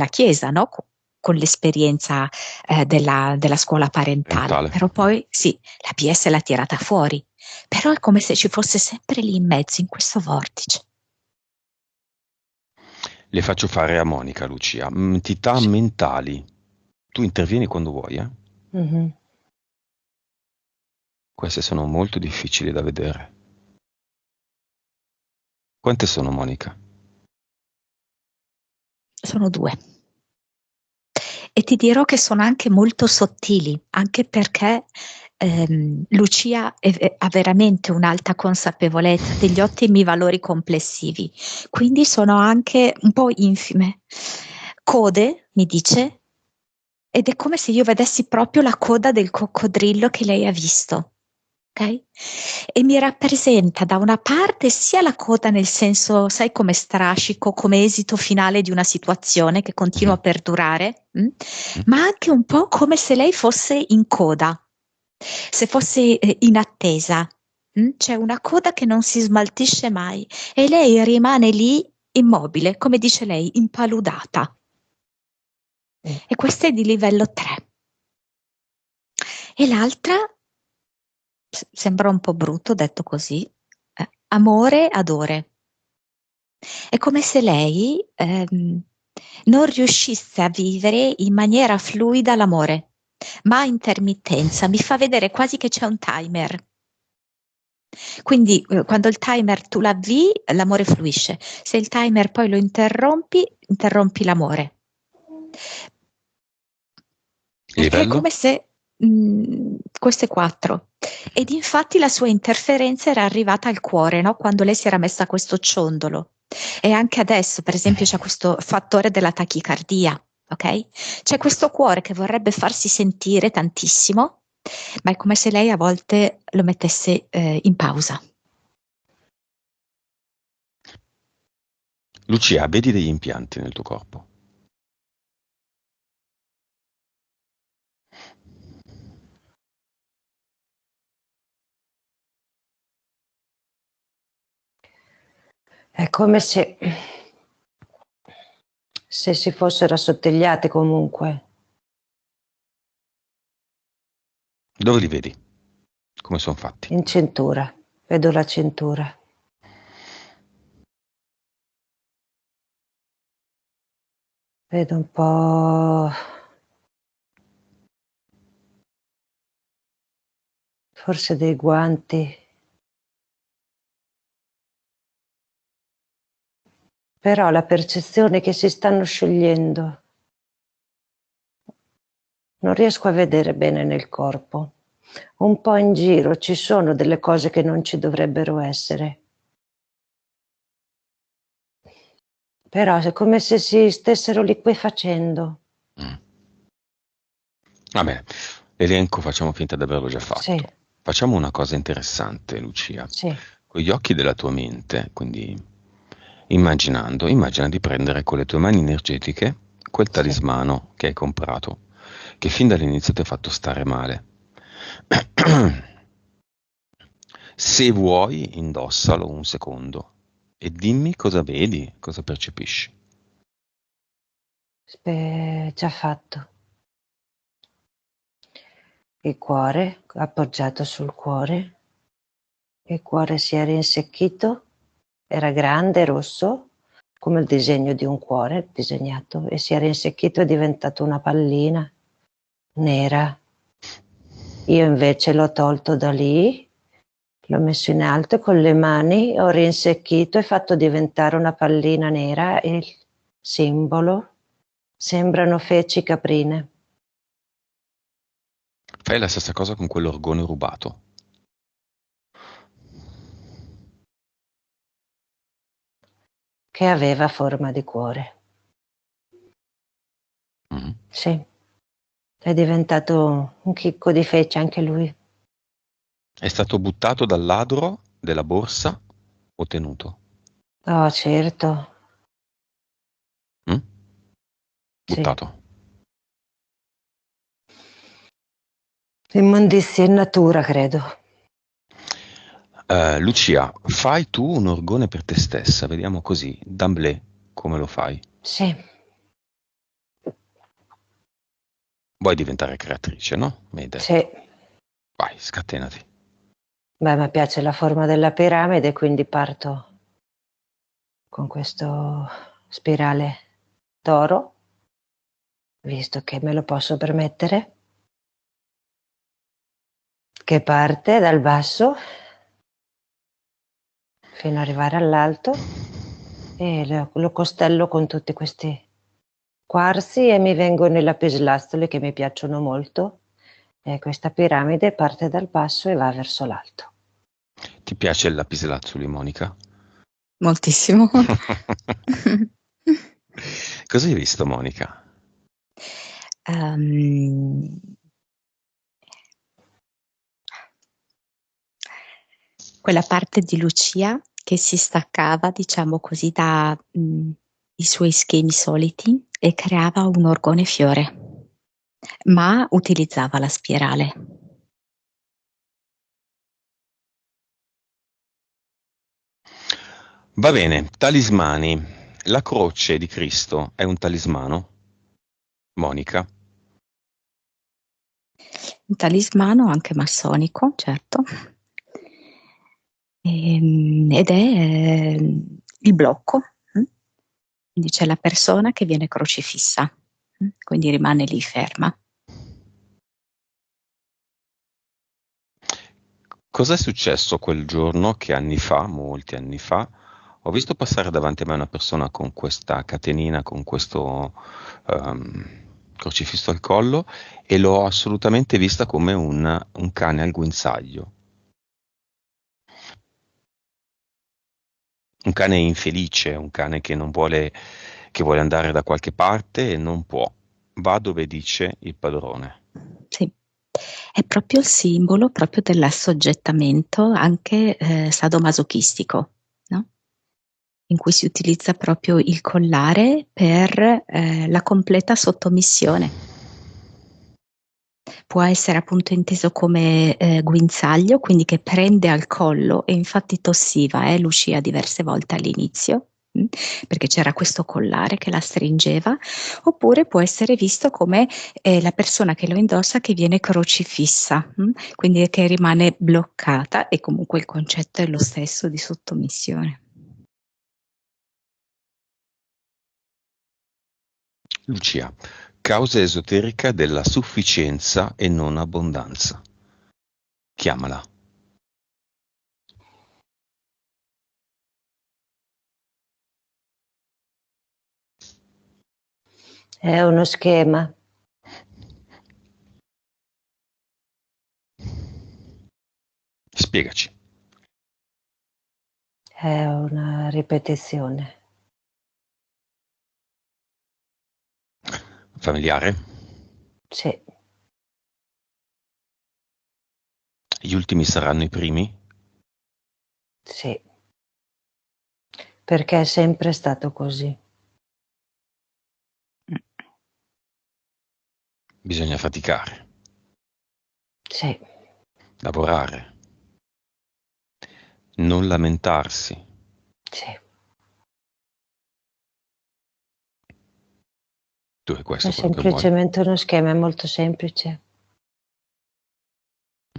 S2: chiesa, no? Con l'esperienza della scuola parentale. Però poi sì, la PS l'ha tirata fuori. Però è come se ci fosse sempre lì in mezzo, in questo vortice.
S1: Le faccio fare a Monica, Lucia. Entità mentali. Tu intervieni quando vuoi, eh?
S3: Mm-hmm.
S1: Queste sono molto difficili da vedere. Quante sono, Monica?
S2: Sono 2. E ti dirò che sono anche molto sottili, anche perché Lucia ha veramente un'alta consapevolezza degli ottimi valori complessivi, quindi sono anche un po' infime. Code, mi dice, ed è come se io vedessi proprio la coda del coccodrillo che lei ha visto. Okay? E mi rappresenta da una parte sia la coda nel senso, sai, come strascico, come esito finale di una situazione che continua a perdurare, ma anche un po' come se lei fosse in coda, se fosse in attesa. C'è una coda che non si smaltisce mai e lei rimane lì immobile, come dice lei, impaludata. E questa è di livello 3. E l'altra, sembra un po' brutto detto così, amore, adore. È come se lei non riuscisse a vivere in maniera fluida l'amore, ma a intermittenza. Mi fa vedere quasi che c'è un timer. Quindi quando il timer tu l'avvii, l'amore fluisce. Se il timer poi lo interrompi l'amore. Perché è come se queste 4. Ed infatti la sua interferenza era arrivata al cuore, no? Quando lei si era messa questo ciondolo. E anche adesso, per esempio, c'è questo fattore della tachicardia, ok? C'è questo cuore che vorrebbe farsi sentire tantissimo, ma è come se lei a volte lo mettesse in pausa.
S1: Lucia, vedi degli impianti nel tuo corpo?
S3: È come se si fossero assottigliate comunque.
S1: Dove li vedi? Come sono fatti?
S3: In cintura, vedo la cintura. Vedo un po'... forse dei guanti. Però la percezione è che si stanno sciogliendo. Non riesco a vedere bene nel corpo. Un po' in giro ci sono delle cose che non ci dovrebbero essere. Però è come se si stessero liquefacendo.
S1: Vabbè, l'elenco facciamo finta di averlo già fatto.
S3: Sì.
S1: Facciamo una cosa interessante, Lucia.
S3: Sì.
S1: Con gli occhi della tua mente, quindi immagina di prendere con le tue mani energetiche quel talismano che hai comprato, che fin dall'inizio ti ha fatto stare male. Se vuoi, indossalo un secondo e dimmi cosa vedi, cosa percepisci.
S3: Già fatto. Il cuore appoggiato sul cuore. Il cuore si era insecchito, era grande, rosso, come il disegno di un cuore disegnato, e si era insecchito, è diventato una pallina nera. Io invece l'ho tolto da lì, l'ho messo in alto e con le mani ho rinsecchito e fatto diventare una pallina nera, e il simbolo sembrano feci caprine.
S1: Fai la stessa cosa con quell'orgone rubato.
S3: Che aveva forma di cuore.
S1: Mm.
S3: Sì, è diventato un chicco di fece anche lui.
S1: È stato buttato dal ladro della borsa o tenuto?
S3: Oh, certo,
S1: Mm?
S3: sì.
S1: Buttato.
S3: Immondizia in natura, credo.
S1: Lucia, fai tu un orgone per te stessa, vediamo così, d'amblè, come lo fai.
S3: Sì,
S1: Vuoi diventare creatrice, no? Mi hai
S3: sì.
S1: detto. Vai, scatenati.
S3: Beh, mi piace la forma della piramide, quindi parto con questo spirale d'oro, visto che me lo posso permettere, che parte dal basso fino ad arrivare all'alto, e lo costello con tutti questi quarzi, e mi vengono i lapislazzuli che mi piacciono molto, e questa piramide parte dal basso e va verso l'alto.
S1: Ti piace il lapislazzuli, Monica?
S2: Moltissimo.
S1: Cosa hai visto, Monica?
S2: Ehm, quella parte di Lucia che si staccava, diciamo così, da i suoi schemi soliti e creava un orgone fiore, ma utilizzava la spirale.
S1: Va bene, talismani. La croce di Cristo è un talismano, Monica?
S2: Un talismano anche massonico, certo. Ed è il blocco, quindi c'è la persona che viene crocifissa, quindi rimane lì ferma.
S1: Cos'è successo quel giorno che anni fa, molti anni fa, ho visto passare davanti a me una persona con questa catenina, con questo crocifisso al collo, e l'ho assolutamente vista come un cane al guinzaglio, un cane infelice, un cane che non vuole, che vuole andare da qualche parte e non può, va dove dice il padrone.
S2: Sì, è proprio il simbolo proprio dell'assoggettamento anche sadomasochistico, no? In cui si utilizza proprio il collare per la completa sottomissione. Può essere appunto inteso come guinzaglio, quindi che prende al collo, e infatti tossiva Lucia diverse volte all'inizio, perché c'era questo collare che la stringeva, oppure può essere visto come la persona che lo indossa che viene crocifissa, quindi che rimane bloccata, e comunque il concetto è lo stesso di sottomissione.
S1: Lucia, causa esoterica della sufficienza e non abbondanza. Chiamala.
S3: È uno schema,
S1: Spiegaci.
S3: è una ripetizione.
S1: Familiare?
S3: Sì,
S1: Gli ultimi saranno i primi?
S3: sì, perché è sempre stato così.
S1: Bisogna faticare,
S3: Sì,
S1: lavorare, non lamentarsi.
S3: sì.
S1: Tu è
S3: È
S1: questo quello che vuoi?
S3: semplicemente uno schema, è molto semplice.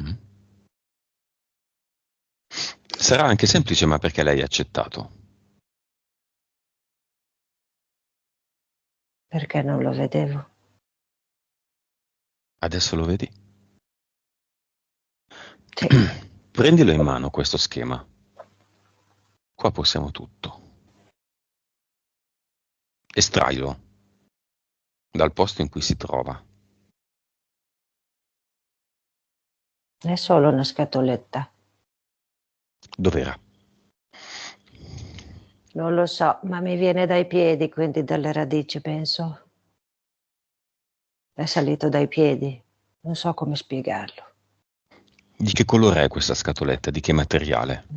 S1: Mm? Sarà anche semplice, ma perché l'hai accettato?
S3: Perché non lo vedevo.
S1: Adesso lo vedi?
S3: Sì.
S1: Prendilo in mano questo schema. Qua possiamo tutto. Estrailo dal posto in cui si trova.
S3: È solo una scatoletta.
S1: Dov'era?
S3: Non lo so, ma mi viene dai piedi, quindi dalle radici, penso. È salito dai piedi. Non so come spiegarlo.
S1: Di che colore è questa scatoletta? Di che materiale?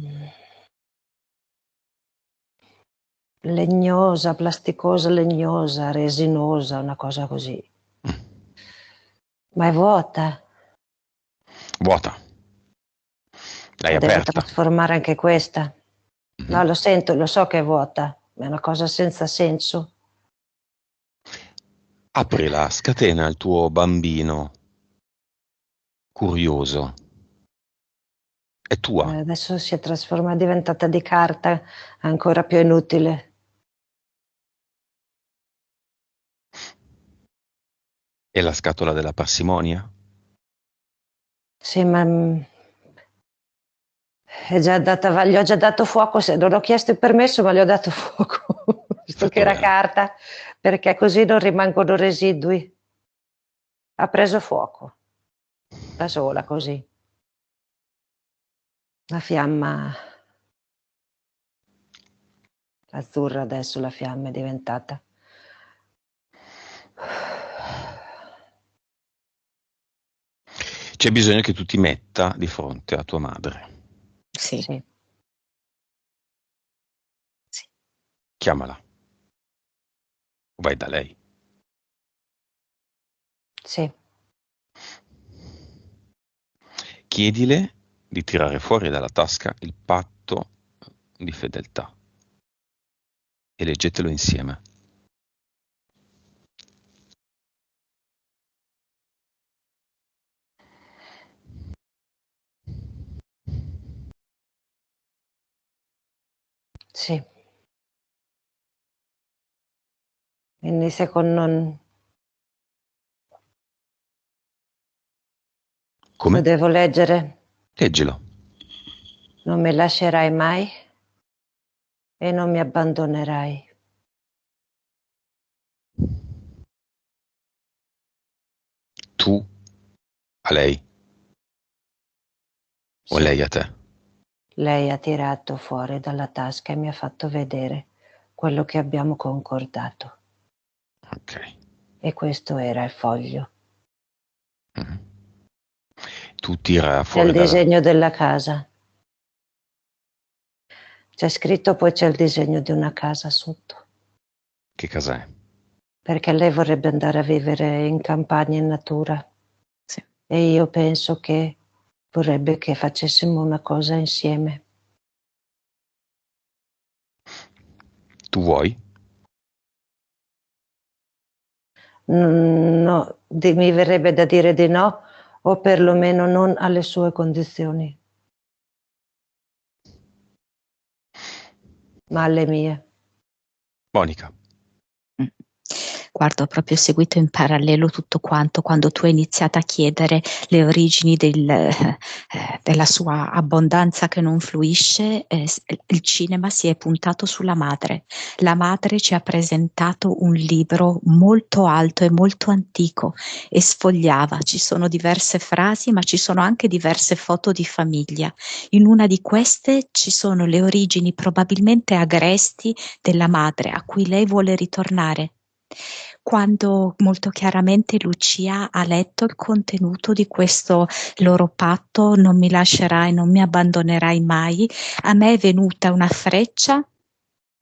S3: Legnosa, plasticosa, legnosa, resinosa, una cosa così. Ma è vuota.
S1: Vuota. L'hai
S3: Devo
S1: aperta.
S3: trasformare anche questa. No, lo sento, lo so che è vuota. È una cosa senza senso.
S1: Aprila, scatena il tuo bambino curioso. È tua.
S3: Adesso si è trasformata, è diventata di carta, ancora più inutile.
S1: È la scatola della parsimonia?
S3: Sì, ma è già andata, gli ho già dato fuoco, non ho chiesto il permesso, ma gli ho dato fuoco, visto che era
S1: bene.
S3: carta, perché così non rimangono residui. Ha preso fuoco, da sola così. La fiamma azzurra adesso, la fiamma è diventata.
S1: C'è bisogno che tu ti metta di fronte a tua madre.
S2: Sì.
S3: Sì.
S2: Sì.
S1: Chiamala. Vai da lei.
S3: Sì.
S1: Chiedile di tirare fuori dalla tasca il patto di fedeltà e leggetelo insieme.
S3: Sì. Inizia con non.
S1: Come?
S3: Lo devo leggere.
S1: Leggilo.
S3: Non mi lascerai mai e non mi abbandonerai.
S1: Tu a lei o
S3: Sì.
S1: lei a te?
S3: Lei ha tirato fuori dalla tasca e mi ha fatto vedere quello che abbiamo concordato.
S1: Ok.
S3: E questo era il foglio.
S1: Mhm. Tu tira
S3: C'è
S1: fuori
S3: il
S1: dalla...
S3: disegno della casa. C'è scritto, poi c'è il disegno di una casa sotto.
S1: Che cos'è?
S3: Perché lei vorrebbe andare a vivere in campagna, in natura.
S2: Sì.
S3: E io penso che vorrebbe che facessimo una cosa insieme.
S1: Tu vuoi?
S3: No, mi verrebbe da dire di no, o perlomeno non alle sue condizioni, ma alle mie.
S1: Monica.
S2: Guarda, ho proprio seguito in parallelo tutto quanto quando tu hai iniziato a chiedere le origini della sua abbondanza che non fluisce. Il cinema si è puntato sulla madre. La madre ci ha presentato un libro molto alto e molto antico e sfogliava. Ci sono diverse frasi, ma ci sono anche diverse foto di famiglia. In una di queste ci sono le origini probabilmente agresti della madre a cui lei vuole ritornare. Quando molto chiaramente Lucia ha letto il contenuto di questo loro patto, non mi lascerai, non mi abbandonerai mai, a me è venuta una freccia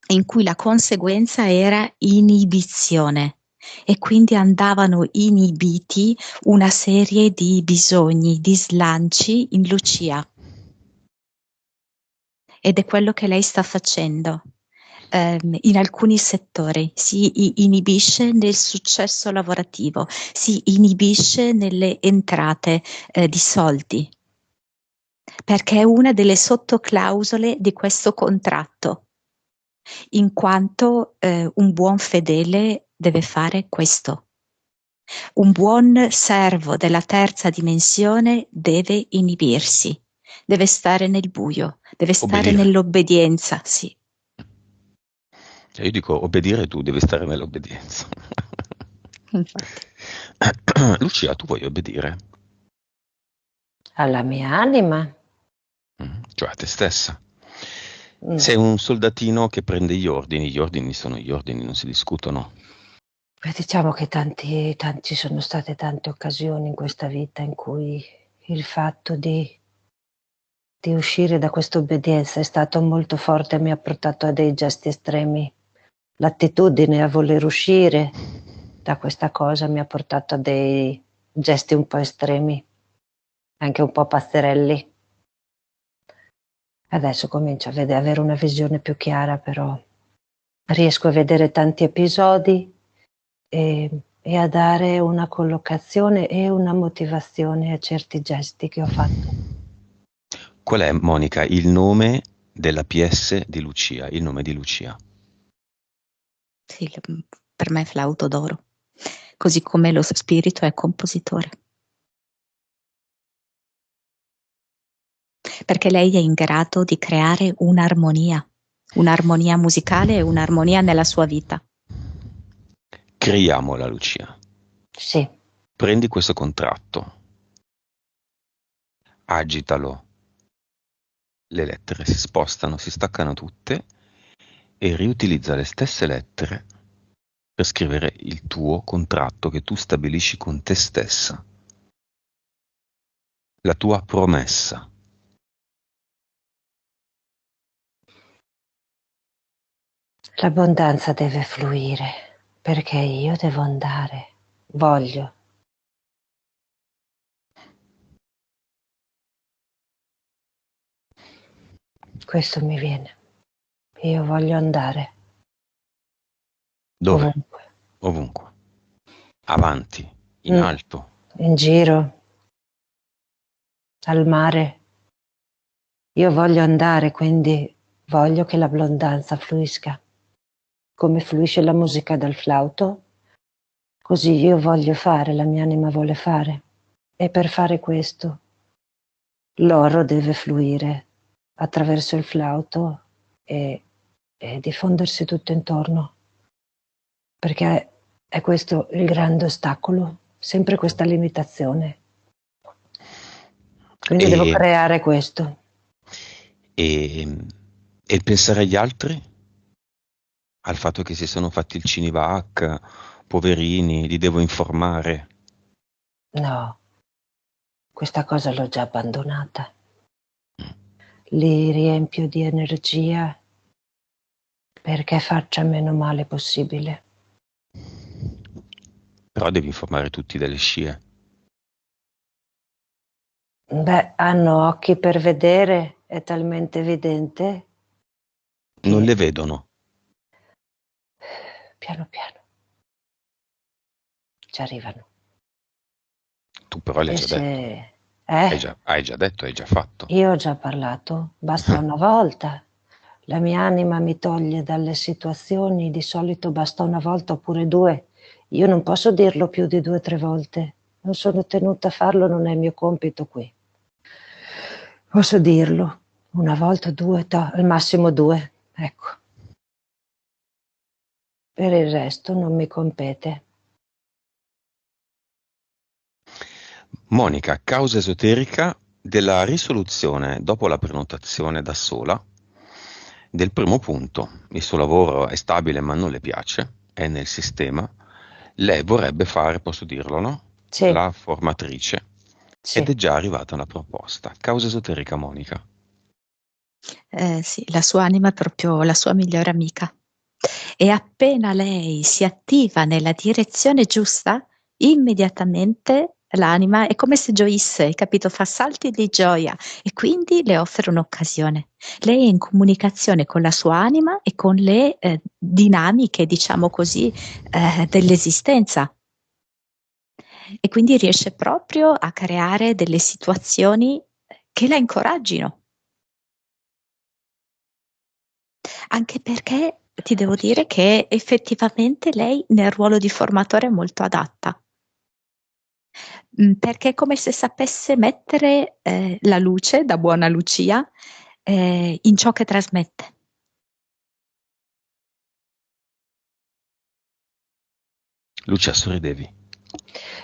S2: in cui la conseguenza era inibizione e quindi andavano inibiti una serie di bisogni, di slanci in Lucia. Ed è quello che lei sta facendo. In alcuni settori si inibisce nel successo lavorativo, si inibisce nelle entrate di soldi, perché è una delle sottoclausole di questo contratto, in quanto un buon fedele deve fare questo. Un buon servo della terza dimensione deve inibirsi, deve stare nel buio, deve stare
S1: Obbedire.
S2: nell'obbedienza, sì.
S1: Cioè, io dico obbedire, tu devi stare nell'obbedienza.
S2: Infatti.
S1: Lucia, tu vuoi obbedire?
S3: Alla mia anima.
S1: Cioè a te stessa.
S3: No.
S1: Sei un soldatino che prende gli ordini sono gli ordini, non si discutono.
S3: Beh, diciamo che ci sono state tante occasioni in questa vita in cui il fatto di uscire da questa obbedienza è stato molto forte e mi ha portato a dei gesti estremi. L'attitudine a voler uscire da questa cosa mi ha portato a dei gesti un po' estremi, anche un po' pazzerelli. Adesso comincio a avere una visione più chiara, però riesco a vedere tanti episodi e a dare una collocazione e una motivazione a certi gesti che ho fatto.
S1: Qual è, Monica, il nome della PS di Lucia, il nome di Lucia?
S2: Sì, per me è flauto d'oro, così come lo spirito è compositore. Perché lei è in grado di creare un'armonia musicale e un'armonia nella sua vita.
S1: Creiamola, Lucia.
S3: Sì.
S1: Prendi questo contratto, agitalo, le lettere si spostano, si staccano tutte e riutilizza le stesse lettere per scrivere il tuo contratto che tu stabilisci con te stessa, la tua promessa.
S3: L'abbondanza deve fluire perché io devo andare, voglio. Questo mi viene. Io voglio andare.
S1: Dove?
S3: Ovunque.
S1: Ovunque. Avanti, in alto.
S3: In giro, al mare. Io voglio andare, quindi voglio che l'abbondanza fluisca. Come fluisce la musica dal flauto, così io voglio fare, la mia anima vuole fare. E per fare questo, l'oro deve fluire attraverso il flauto e diffondersi tutto intorno. Perché è questo il grande ostacolo, sempre questa limitazione. Quindi devo creare questo.
S1: E il pensare agli altri? Al fatto che si sono fatti il Cinivac, poverini, li devo informare.
S3: No, questa cosa l'ho già abbandonata. Li riempio di energia perché faccia meno male possibile.
S1: Però devi informare tutti delle scie.
S3: Beh, hanno occhi per vedere, è talmente evidente che
S1: Non le vedono.
S3: piano piano ci arrivano.
S1: Tu però l'hai già detto. Hai già detto, hai già fatto.
S3: Io ho già parlato, basta una volta. La mia anima mi toglie dalle situazioni, di solito basta una volta oppure due. Io non posso dirlo più di 2 o 3 volte. Non sono tenuta a farlo, non è il mio compito qui. Posso dirlo una volta, due, al massimo 2, ecco. Per il resto non mi compete.
S1: Monica, causa esoterica della risoluzione dopo la prenotazione da sola del primo punto. Il suo lavoro è stabile ma non le piace, è nel sistema. Lei vorrebbe fare, posso dirlo, no?
S3: Sì.
S1: La formatrice.
S3: Sì.
S1: Ed è già arrivata una proposta. Causa esoterica, Monica.
S2: Sì, la sua anima è proprio la sua migliore amica. E appena lei si attiva nella direzione giusta, immediatamente l'anima è come se gioisse, capito? Fa salti di gioia e quindi le offre un'occasione. Lei è in comunicazione con la sua anima e con le dinamiche, diciamo così, dell'esistenza. E quindi riesce proprio a creare delle situazioni che la incoraggino. Anche perché ti devo dire che effettivamente lei nel ruolo di formatore è molto adatta. Perché è come se sapesse mettere la luce, da buona Lucia, in ciò che trasmette.
S1: Lucia, sorridevi.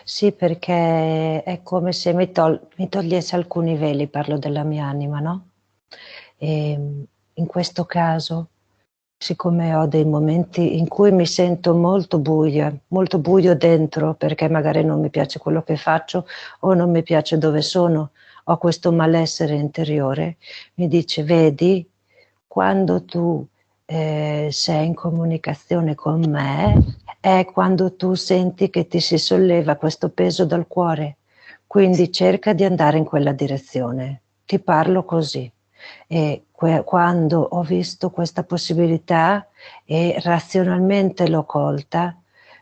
S3: Sì, perché è come se mi togliesse alcuni veli, parlo della mia anima, no? E in questo caso, siccome ho dei momenti in cui mi sento molto buio dentro, perché magari non mi piace quello che faccio o non mi piace dove sono, ho questo malessere interiore, mi dice, vedi, quando tu sei in comunicazione con me, è quando tu senti che ti si solleva questo peso dal cuore, quindi cerca di andare in quella direzione. Ti parlo così. E quando ho visto questa possibilità e razionalmente l'ho colta,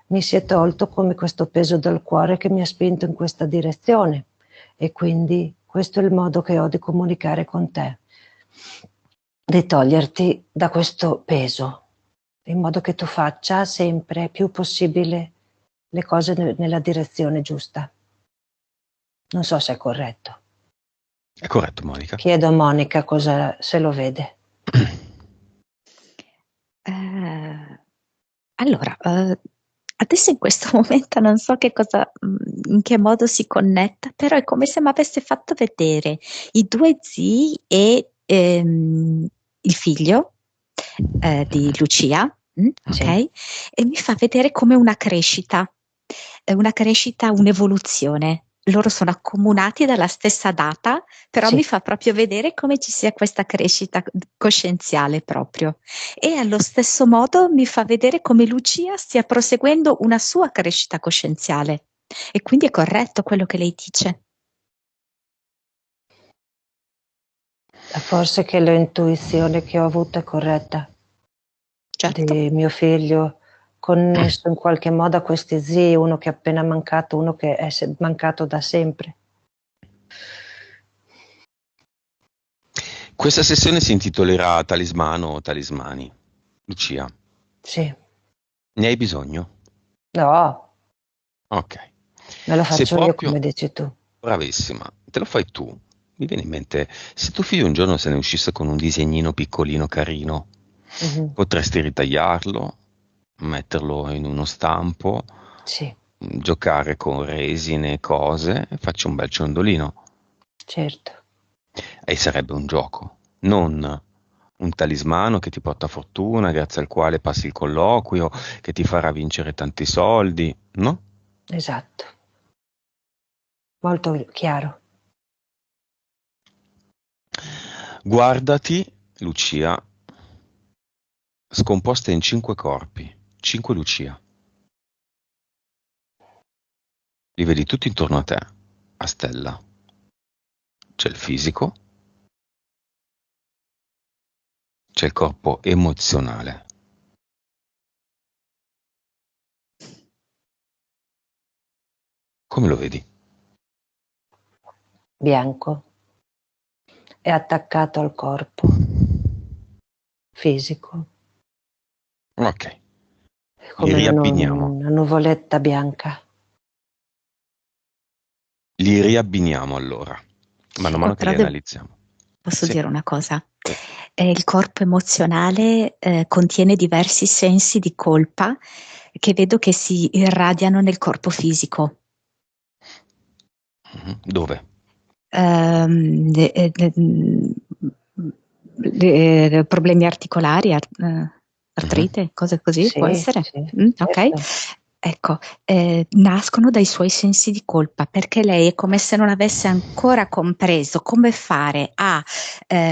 S3: mi si è tolto come questo peso dal cuore che mi ha spinto in questa direzione. E quindi questo è il modo che ho di comunicare con te, di toglierti da questo peso, in modo che tu faccia sempre più possibile le cose nella direzione giusta. Non so se è corretto.
S1: È corretto, Monica?
S3: Chiedo a Monica cosa se lo vede.
S2: Allora, adesso in questo momento non so che cosa, in che modo si connetta, però è come se mi avesse fatto vedere i due zii e il figlio di Lucia, ok?
S3: Sì.
S2: E mi fa vedere come una crescita, un'evoluzione. Loro sono accomunati dalla stessa data, però mi
S3: Sì,
S2: fa proprio vedere come ci sia questa crescita coscienziale proprio. E allo stesso modo mi fa vedere come Lucia stia proseguendo una sua crescita coscienziale. E quindi è corretto quello che lei dice.
S3: forse che l'intuizione che ho avuto è corretta
S2: Certo.
S3: di mio figlio, connesso in qualche modo a questi zii, uno che è appena mancato, uno che è mancato da sempre.
S1: Questa sessione si intitolerà Talismano o Talismani. Lucia,
S3: Sì,
S1: ne hai bisogno?
S3: no,
S1: Ok.
S3: me lo
S1: Se
S3: faccio io
S1: proprio
S3: come dici tu.
S1: bravissima, te lo fai tu. Mi viene in mente, se tuo figlio un giorno se ne uscisse con un disegnino piccolino carino,
S3: Mhm.
S1: potresti ritagliarlo, metterlo in uno stampo,
S3: Sì,
S1: giocare con resine e cose e faccio un bel ciondolino.
S3: certo.
S1: E sarebbe un gioco, non un talismano che ti porta fortuna, grazie al quale passi il colloquio, che ti farà vincere tanti soldi, no?
S3: Esatto, molto chiaro.
S1: Guardati, Lucia, scomposta in 5 corpi, 5 Lucia. Li vedi tutti intorno a te, a stella. C'è il fisico, c'è il corpo emozionale. Come lo vedi?
S3: Bianco, è attaccato al corpo fisico,
S1: Ok, li
S3: come
S1: riabbiniamo.
S3: una nuvoletta bianca.
S1: Li riabbiniamo allora, mano a
S2: Oh,
S1: mano che
S2: però
S1: li analizziamo.
S2: posso
S1: Sì.
S2: dire una cosa? Il corpo emozionale contiene diversi sensi di colpa che vedo che si irradiano nel corpo fisico.
S1: Dove?
S2: Ehm, le- eh, le- mm, problemi articolari,
S1: Mhm.
S2: artrite, cose così, può
S3: Sì,
S2: essere?
S3: sì,
S2: Ok.
S3: certo.
S2: Ecco, nascono dai suoi sensi di colpa perché lei è come se non avesse ancora compreso come fare a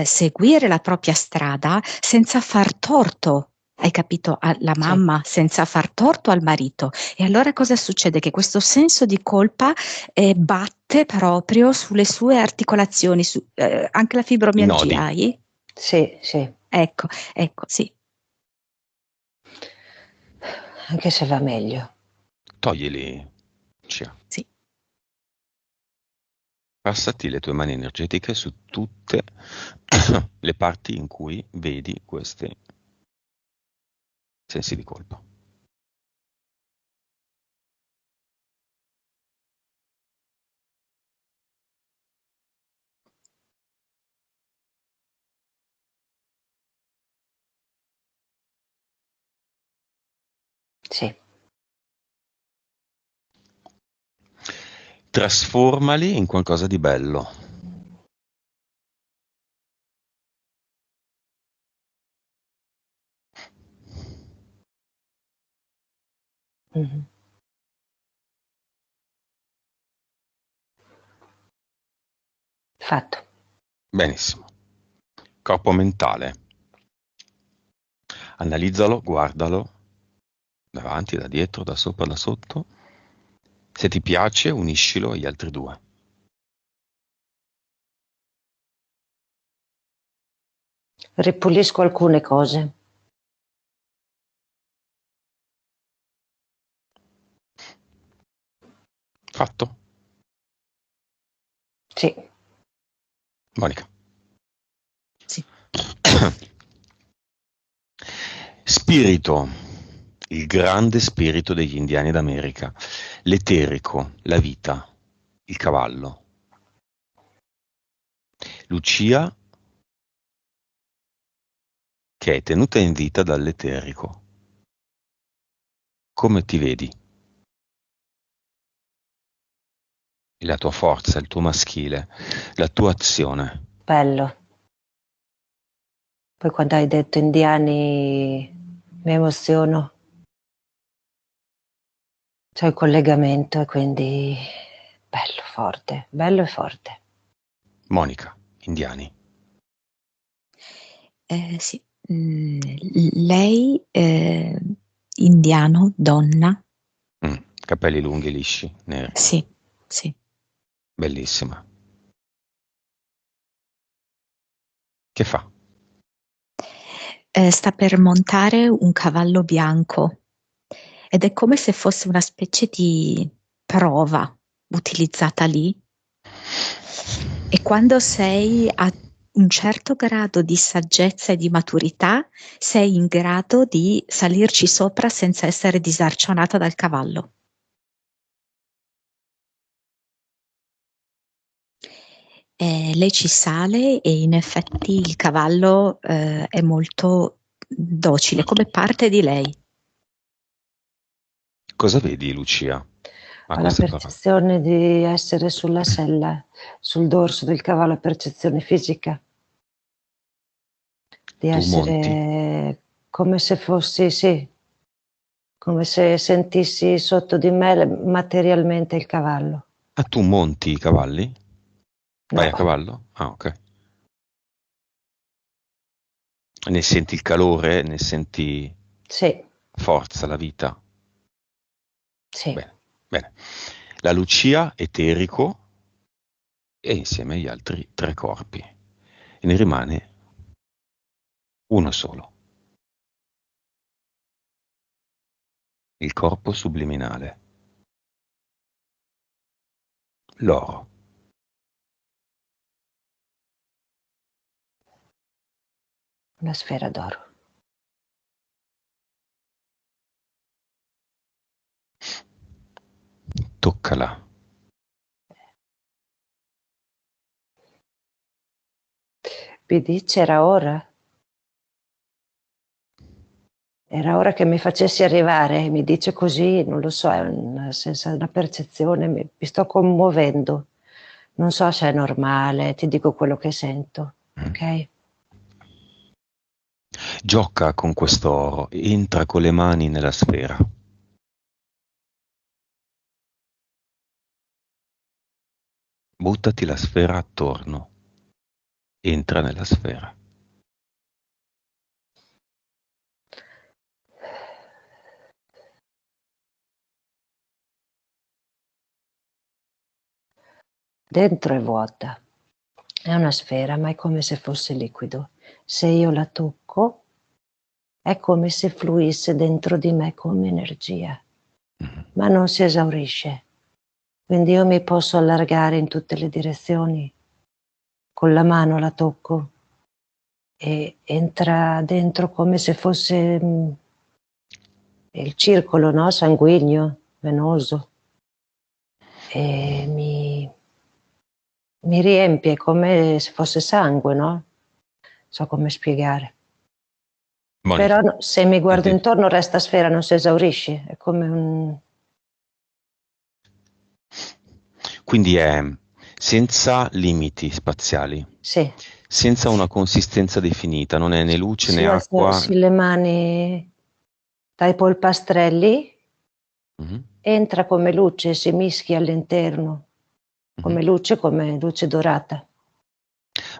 S2: seguire la propria strada senza far torto, hai capito, alla
S3: Sì,
S2: mamma, senza far torto al marito. E allora cosa succede? Che questo senso di colpa batte proprio sulle sue articolazioni, anche la
S1: I
S2: fibromialgia
S1: nodi.
S2: hai?
S3: sì, sì,
S2: Ecco, ecco, sì,
S3: anche se va meglio.
S1: Toglili, Lucia.
S2: sì.
S1: Passati le tue mani energetiche su tutte le parti in cui vedi queste sensi di colpa.
S3: Sì.
S1: Trasformali in qualcosa di bello.
S3: Mhm. Fatto.
S1: Benissimo. Corpo mentale. Analizzalo, guardalo, davanti, da dietro, da sopra, da sotto. Se ti piace, uniscilo agli altri due.
S3: Ripulisco alcune cose.
S1: Fatto?
S3: Sì.
S1: Monica.
S2: Sì.
S1: Spirito, il grande spirito degli indiani d'America, l'eterico, la vita, il cavallo. Lucia, che è tenuta in vita dall'eterico. Come ti vedi? La tua forza, il tuo maschile, la tua azione.
S3: Bello. Poi quando hai detto indiani mi emoziono. C'è il collegamento e quindi bello e forte.
S1: Monica, indiani.
S2: Sì. Lei, indiano, donna,
S1: Capelli lunghi, lisci, neri.
S2: sì, sì.
S1: Bellissima. Che fa?
S2: Sta per montare un cavallo bianco ed è come se fosse una specie di prova utilizzata lì. E quando sei a un certo grado di saggezza e di maturità, sei in grado di salirci sopra senza essere disarcionata dal cavallo. Lei ci sale e in effetti il cavallo è molto docile, come parte di lei.
S1: Cosa vedi, Lucia, a
S3: Ho la
S1: queste parole?
S3: percezione di essere sulla sella, sul dorso del cavallo, percezione fisica. Di
S1: Tu monti?
S3: essere come se fossi, sì, come se sentissi sotto di me materialmente il cavallo.
S1: Ah, tu monti i cavalli? Vai a
S3: No,
S1: cavallo? Ah, ok. Ne senti il calore, ne senti
S3: sì,
S1: forza, la vita.
S3: sì,
S1: Bene, bene. La Lucia eterico e insieme agli altri 3 corpi. E ne rimane uno solo. Il corpo subliminale. L'oro.
S3: una sfera d'oro.
S1: Toccala.
S3: Mi dice era ora? Era ora che mi facessi arrivare, mi dice così, non lo so, è una percezione, mi sto commuovendo. Non so se è normale, ti dico quello che sento, ok?
S1: Gioca con questo oro, entra con le mani nella sfera. Buttati la sfera attorno. Entra nella sfera.
S3: Dentro è vuota, è una sfera, ma è come se fosse liquido. Se io la tocco, è come se fluisse dentro di me come energia, ma non si esaurisce. Quindi io mi posso allargare in tutte le direzioni. Con la mano la tocco e entra dentro come se fosse il circolo, no? Sanguigno, venoso, e mi riempie come se fosse sangue, no? So come spiegare.
S1: Monica,
S3: Però se mi guardo
S1: senti,
S3: intorno resta sfera, non si esaurisce, è come un...
S1: quindi è senza limiti spaziali,
S3: Sì,
S1: senza una consistenza definita, non è né luce né
S3: sì,
S1: acqua.
S3: sì, le mani dai polpastrelli,
S1: Mhm,
S3: entra come luce, si mischia all'interno,
S1: mhm.
S3: come luce dorata.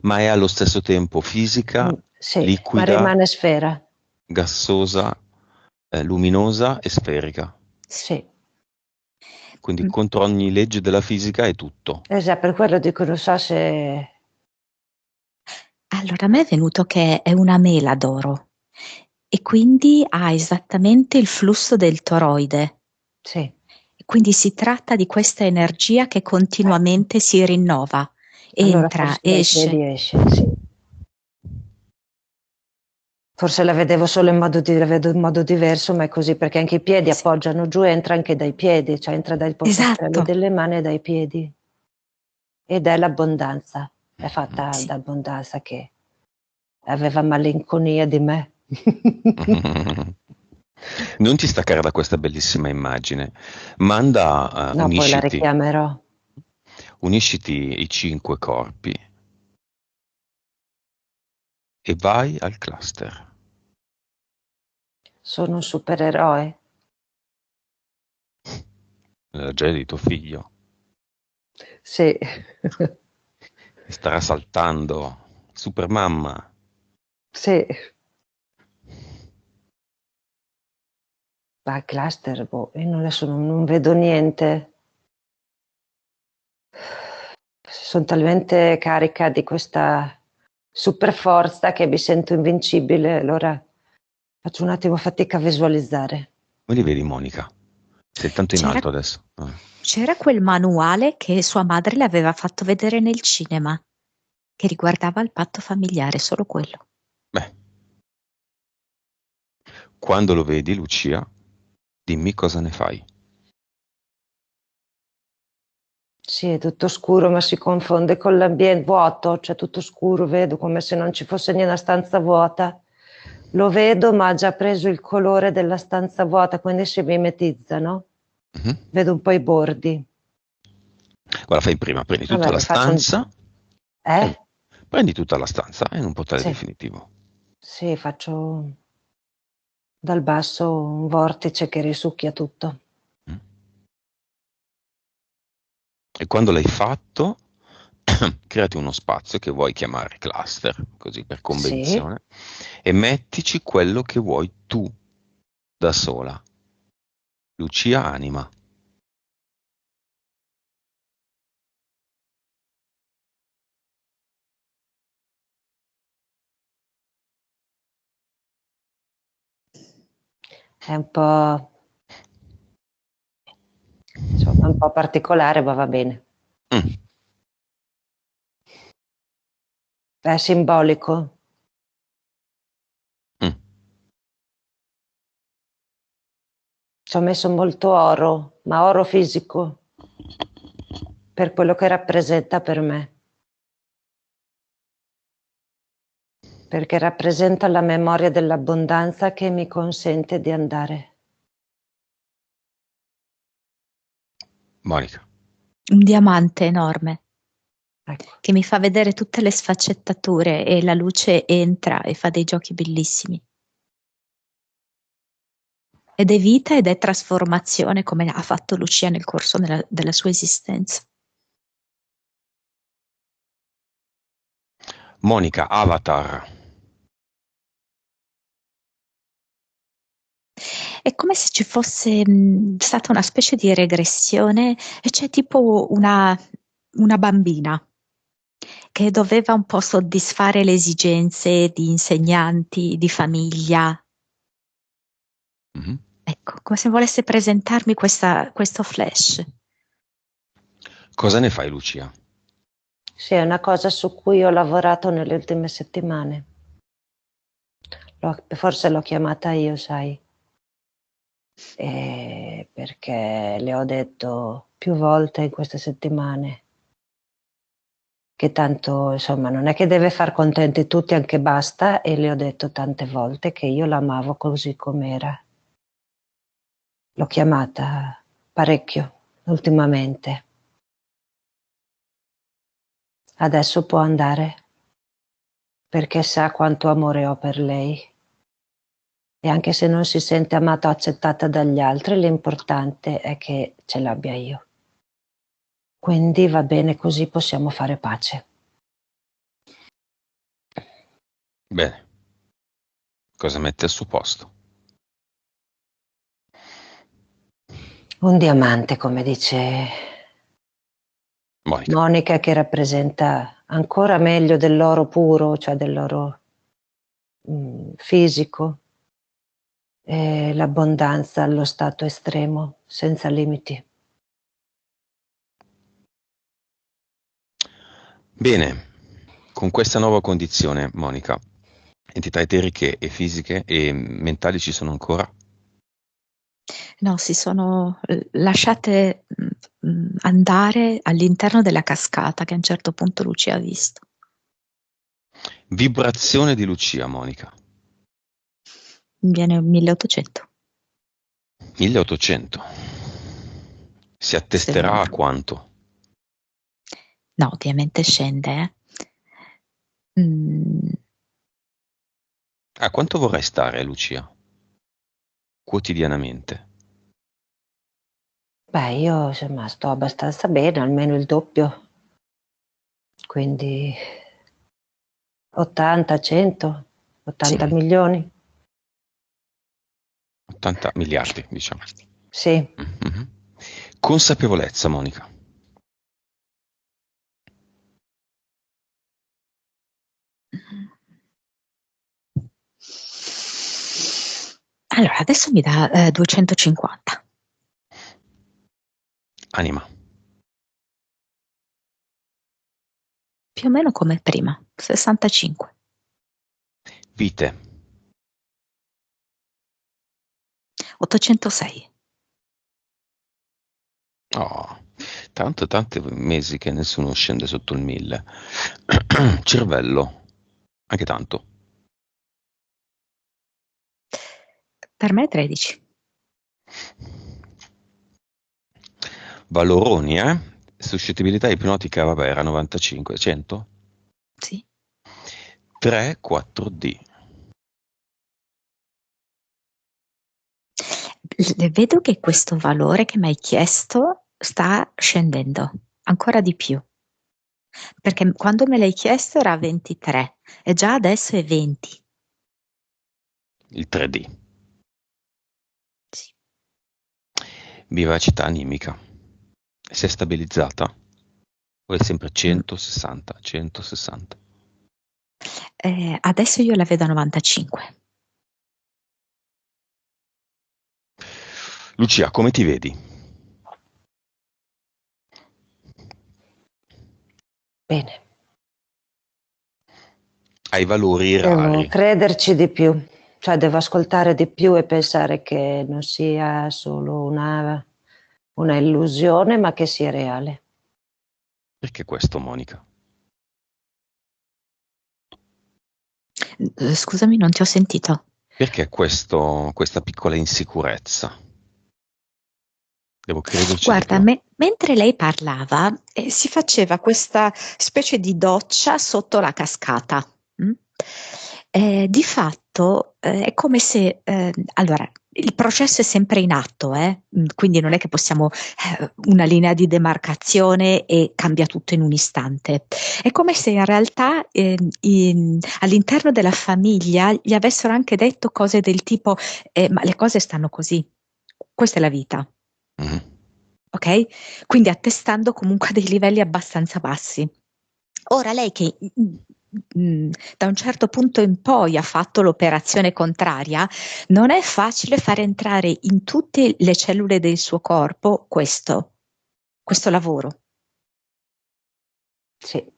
S1: Ma è allo stesso tempo fisica,
S3: Sì, ma
S1: liquida,
S3: rimane sfera.
S1: gassosa, luminosa e sferica.
S3: Sì,
S1: Quindi contro ogni legge della fisica è tutto.
S3: esatto, per quello dico, non so se...
S2: Allora, a me è venuto che è una mela d'oro e quindi ha esattamente il flusso del toroide.
S3: Sì,
S2: E quindi si tratta di questa energia che continuamente si rinnova,
S3: allora
S2: entra,
S3: forse dai
S2: esce.
S3: piedi esce, sì. Forse la vedevo solo la vedo in modo diverso, ma è così, perché anche i piedi
S2: Sì,
S3: appoggiano giù, entra anche dai piedi, cioè entra dai polpastrelli
S2: esatto.
S3: delle mani e dai piedi. Ed è l'abbondanza, è fatta
S2: Sì.
S3: d'abbondanza che aveva malinconia di me.
S1: Non ti staccare da questa bellissima immagine. Manda,
S3: No, poi la richiamerò.
S1: unisciti i 5 corpi e vai al cluster.
S3: Sono un supereroe.
S1: Nella gioia di tuo figlio.
S3: Sì.
S1: E starà saltando. Super mamma.
S3: Sì. Ma cluster, boh, io adesso non vedo niente. Sono talmente carica di questa super forza che mi sento invincibile, allora faccio un attimo fatica a visualizzare.
S1: Ma li vedi, Monica? Sei tanto in
S2: C'era,
S1: alto adesso.
S2: c'era quel manuale che sua madre le aveva fatto vedere nel cinema, che riguardava il patto familiare, solo quello.
S1: Beh, quando lo vedi, Lucia, dimmi cosa ne fai.
S3: Sì, è tutto scuro, ma si confonde con l'ambiente vuoto, cioè tutto scuro, vedo come se non ci fosse niente, una stanza vuota. Lo vedo, ma ha già preso il colore della stanza vuota, quindi si mimetizza, no?
S1: Mhm.
S3: Vedo un po' i bordi.
S1: Guarda, fai prima, prendi tutta
S3: Vabbè,
S1: la
S3: mi faccio un...
S1: stanza.
S3: Eh?
S1: Prendi tutta la stanza in un portale
S3: Sì,
S1: definitivo.
S3: sì, faccio dal basso un vortice che risucchia tutto.
S1: Mm. E quando l'hai fatto, creati uno spazio che vuoi chiamare cluster, così per
S3: Sì,
S1: convenzione, e mettici quello che vuoi tu da sola. Lucia Anima.
S3: è un po', insomma, un po' particolare, ma va bene.
S1: Mm.
S3: È simbolico.
S1: Mm.
S3: Ci ho messo molto oro, ma oro fisico, per quello che rappresenta per me. Perché rappresenta la memoria dell'abbondanza che mi consente di andare.
S1: Monica.
S2: Un diamante enorme
S3: Ecco,
S2: che mi fa vedere tutte le sfaccettature e la luce entra e fa dei giochi bellissimi. Ed è vita ed è trasformazione come ha fatto Lucia nel corso della sua esistenza.
S1: Monica Avatar.
S2: È come se ci fosse stata una specie di regressione e c'è tipo una bambina che doveva un po' soddisfare le esigenze di insegnanti, di famiglia.
S1: Mhm.
S2: Ecco, come se volesse presentarmi questo flash.
S1: Cosa ne fai, Lucia?
S3: sì, è una cosa su cui ho lavorato nelle ultime settimane. Forse l'ho chiamata io, sai. perché le ho detto più volte in queste settimane che tanto, insomma, non è che deve far contenti tutti, anche basta, e le ho detto tante volte che io l'amavo così com'era. L'ho chiamata parecchio ultimamente. Adesso può andare, perché sa quanto amore ho per lei. E anche se non si sente amata o accettata dagli altri, l'importante è che ce l'abbia io. Quindi va bene così, possiamo fare pace.
S1: Bene, cosa mette al suo posto?
S3: Un diamante, come dice
S1: Monica.
S3: Monica, che rappresenta ancora meglio dell'oro puro, cioè dell'oro fisico, e l'abbondanza allo stato estremo, senza limiti.
S1: Bene, con questa nuova condizione, Monica, entità eteriche e fisiche e mentali ci sono ancora?
S2: No, si sono lasciate andare all'interno della cascata che a un certo punto Lucia ha visto.
S1: Vibrazione di Lucia, Monica.
S2: Viene 1800.
S1: 1800. Si attesterà a quanto?
S2: No, ovviamente scende.
S1: A quanto vorrai stare, Lucia? Quotidianamente?
S3: Beh, io insomma sto abbastanza bene, almeno il doppio. Quindi 80, 100, 80
S1: Sì.
S3: milioni.
S1: 80 miliardi, diciamo.
S3: Sì.
S1: Mhm. Consapevolezza, Monica.
S2: Allora, adesso mi dà 250.
S1: Anima.
S2: Più o meno come prima, 65.
S1: Vite.
S2: 806.
S1: Oh, tanti mesi che nessuno scende sotto il 1000. Cervello. Anche tanto.
S2: Per me 13.
S1: Valoroni, eh? Suscettibilità ipnotica, vabbè, era 95, 100?
S2: Sì.
S1: 3, 4D.
S2: Vedo che questo valore che mi hai chiesto sta scendendo ancora di più. Perché quando me l'hai chiesto era 23 e già adesso è 20.
S1: Il 3D.
S2: Sì.
S1: Vivacità animica. Si è stabilizzata? O è sempre
S2: Mm.
S1: 160, 160?
S2: Adesso io la vedo a 95.
S1: Lucia, come ti vedi?
S3: Bene.
S1: Hai valori
S3: Devo
S1: rari.
S3: crederci di più, cioè devo ascoltare di più e pensare che non sia solo una illusione, ma che sia reale.
S1: Perché questo, Monica?
S2: Scusami, non ti ho sentito.
S1: Perché questa piccola insicurezza? Devo crederci di
S2: Guarda,
S1: più.
S2: mentre lei parlava, si faceva questa specie di doccia sotto la cascata. Mm? Di fatto, è come se, allora, il processo è sempre in atto, quindi non è che possiamo, una linea di demarcazione e cambia tutto in un istante. È come se in realtà, all'interno della famiglia gli avessero anche detto cose del tipo, ma le cose stanno così, questa è la vita.
S1: Mhm.
S2: Ok? Quindi attestando comunque a dei livelli abbastanza bassi. Ora lei che da un certo punto in poi ha fatto l'operazione contraria, non è facile fare entrare in tutte le cellule del suo corpo questo lavoro.
S3: Sì.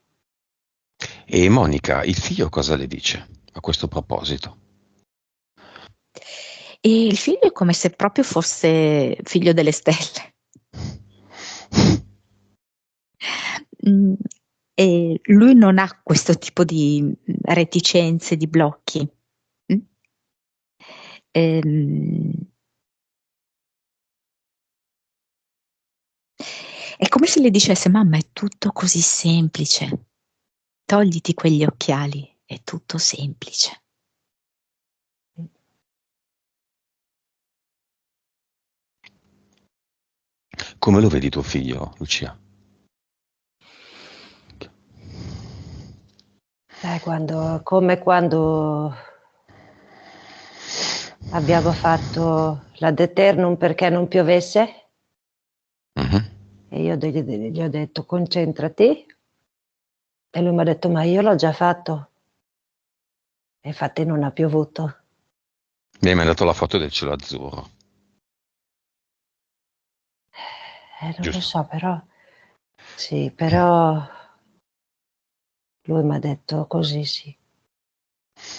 S1: E Monica, il figlio cosa le dice a questo proposito?
S2: E il figlio è come se proprio fosse figlio delle stelle. E lui non ha questo tipo di reticenze, di blocchi. È come se le dicesse: mamma, è tutto così semplice, togliti quegli occhiali, è tutto semplice.
S1: Come lo vedi tuo figlio, Lucia?
S3: Come quando abbiamo fatto l'ad eternum perché non piovesse, e io gli ho detto concentrati, e lui mi ha detto ma io l'ho già fatto, e infatti non ha piovuto.
S1: Mi hai mandato la foto del cielo azzurro.
S3: Non
S1: Giusto.
S3: lo so, però sì, però lui mi ha detto così, sì.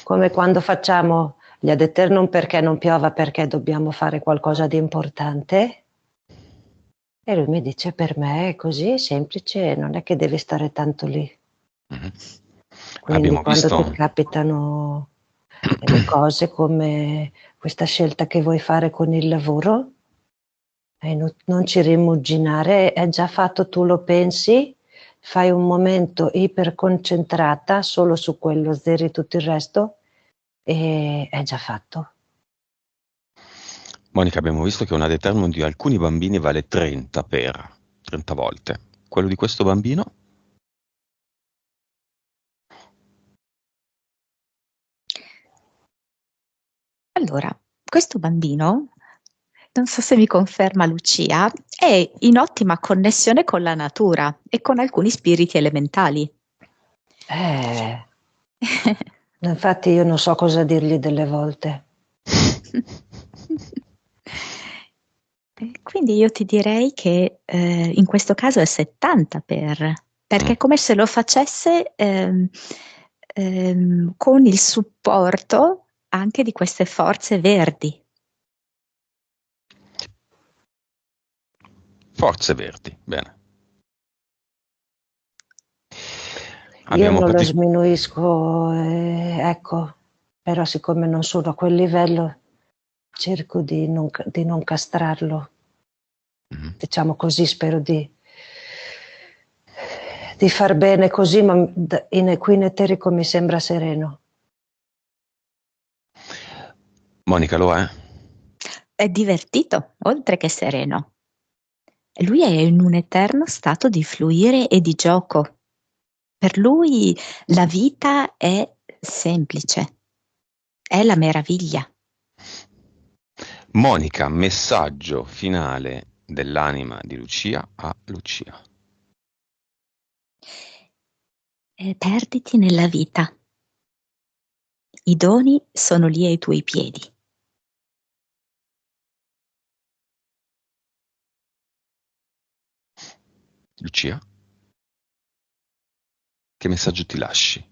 S3: Come quando facciamo gli ad eternum perché non piova, perché dobbiamo fare qualcosa di importante, e lui mi dice per me è così, è semplice, non è che devi stare tanto lì. Quindi
S1: Abbiamo
S3: quando ti
S1: visto
S3: capitano delle cose come questa scelta che vuoi fare con il lavoro, non ci rimuginare, è già fatto, tu lo pensi, fai un momento iperconcentrata solo su quello, zeri tutto il resto e è già fatto.
S1: Monica, abbiamo visto che un ad eternum di alcuni bambini vale 30 volte. Quello di questo bambino?
S2: Allora, questo bambino, non so se mi conferma Lucia, è in ottima connessione con la natura e con alcuni spiriti elementali.
S3: Infatti io non so cosa dirgli delle volte.
S2: Quindi io ti direi che in questo caso è 70 perché è come se lo facesse con il supporto anche di queste forze verdi.
S1: Forze verdi, bene.
S3: Io non lo sminuisco, ecco, però siccome non sono a quel livello cerco di non castrarlo. Diciamo così, spero di far bene così, ma qui in eterico mi sembra sereno.
S1: Monica lo è?
S2: È divertito, oltre che sereno. Lui è in un eterno stato di fluire e di gioco. Per lui la vita è semplice, è la meraviglia.
S1: Monica, messaggio finale dell'anima di Lucia a Lucia.
S2: Perditi nella vita. I doni sono lì ai tuoi piedi.
S1: Lucia? Che messaggio ti lasci?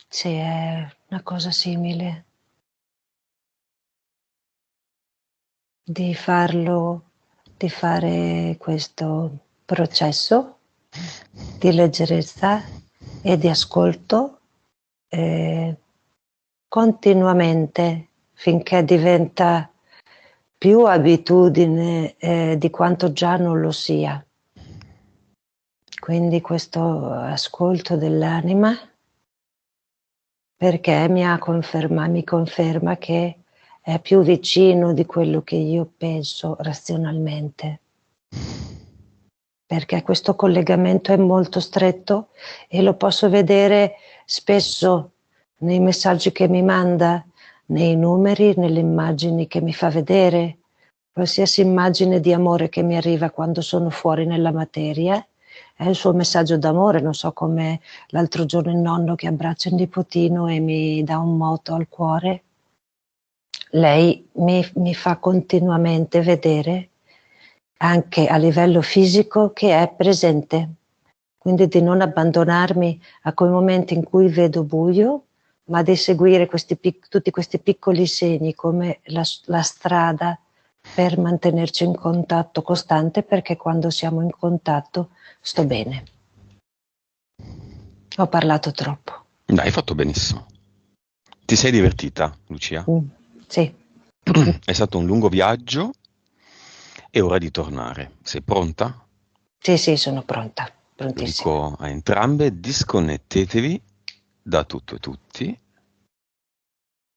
S3: Sì, è una cosa simile. Di fare questo processo di leggerezza e di ascolto continuamente finché diventa più abitudine di quanto già non lo sia. Quindi questo ascolto dell'anima, perché mi conferma che è più vicino di quello che io penso razionalmente, perché questo collegamento è molto stretto e lo posso vedere spesso nei messaggi che mi manda, nei numeri, nelle immagini che mi fa vedere. Qualsiasi immagine di amore che mi arriva quando sono fuori nella materia è il suo messaggio d'amore. Non so, come l'altro giorno il nonno che abbraccia il nipotino e mi dà un moto al cuore. Lei mi fa continuamente vedere, anche a livello fisico, che è presente. Quindi di non abbandonarmi a quei momenti in cui vedo buio, ma di seguire tutti questi piccoli segni come la strada per mantenerci in contatto costante, perché quando siamo in contatto sto bene. Ho parlato troppo.
S1: Dai, hai fatto benissimo. Ti sei divertita, Lucia?
S3: Sì.
S1: È stato un lungo viaggio, è ora di tornare. Sei pronta?
S3: Sì, sono pronta,
S1: Lo
S3: prontissima.
S1: dico a entrambe, disconnettetevi da tutto e tutti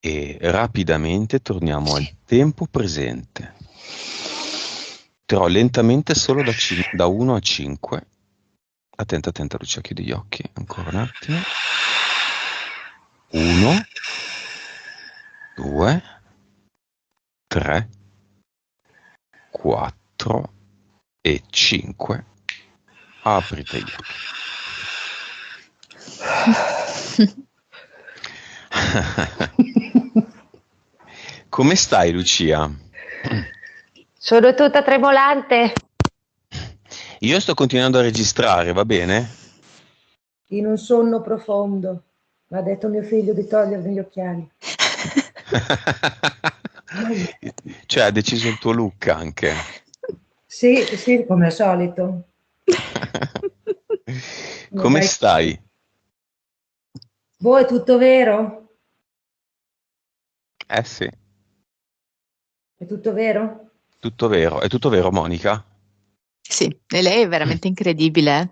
S1: e rapidamente torniamo al tempo presente. Terrò lentamente solo da 1 a 5. Attenta Lucia, chiudi gli occhi ancora un attimo. 1, 2, 3, 4 e 5. Aprite gli occhi. Come stai, Lucia?
S3: Sono tutta tremolante.
S1: Io sto continuando a registrare, va bene?
S3: In un sonno profondo. Mi ha detto mio figlio di togliermi gli occhiali.
S1: Cioè, ha deciso il tuo look anche.
S3: Sì, come al solito.
S1: Come stai?
S3: Voi è tutto vero?
S1: Sì.
S3: È tutto vero?
S1: Tutto vero. È tutto vero, Monica?
S2: Sì, e lei è veramente incredibile, eh?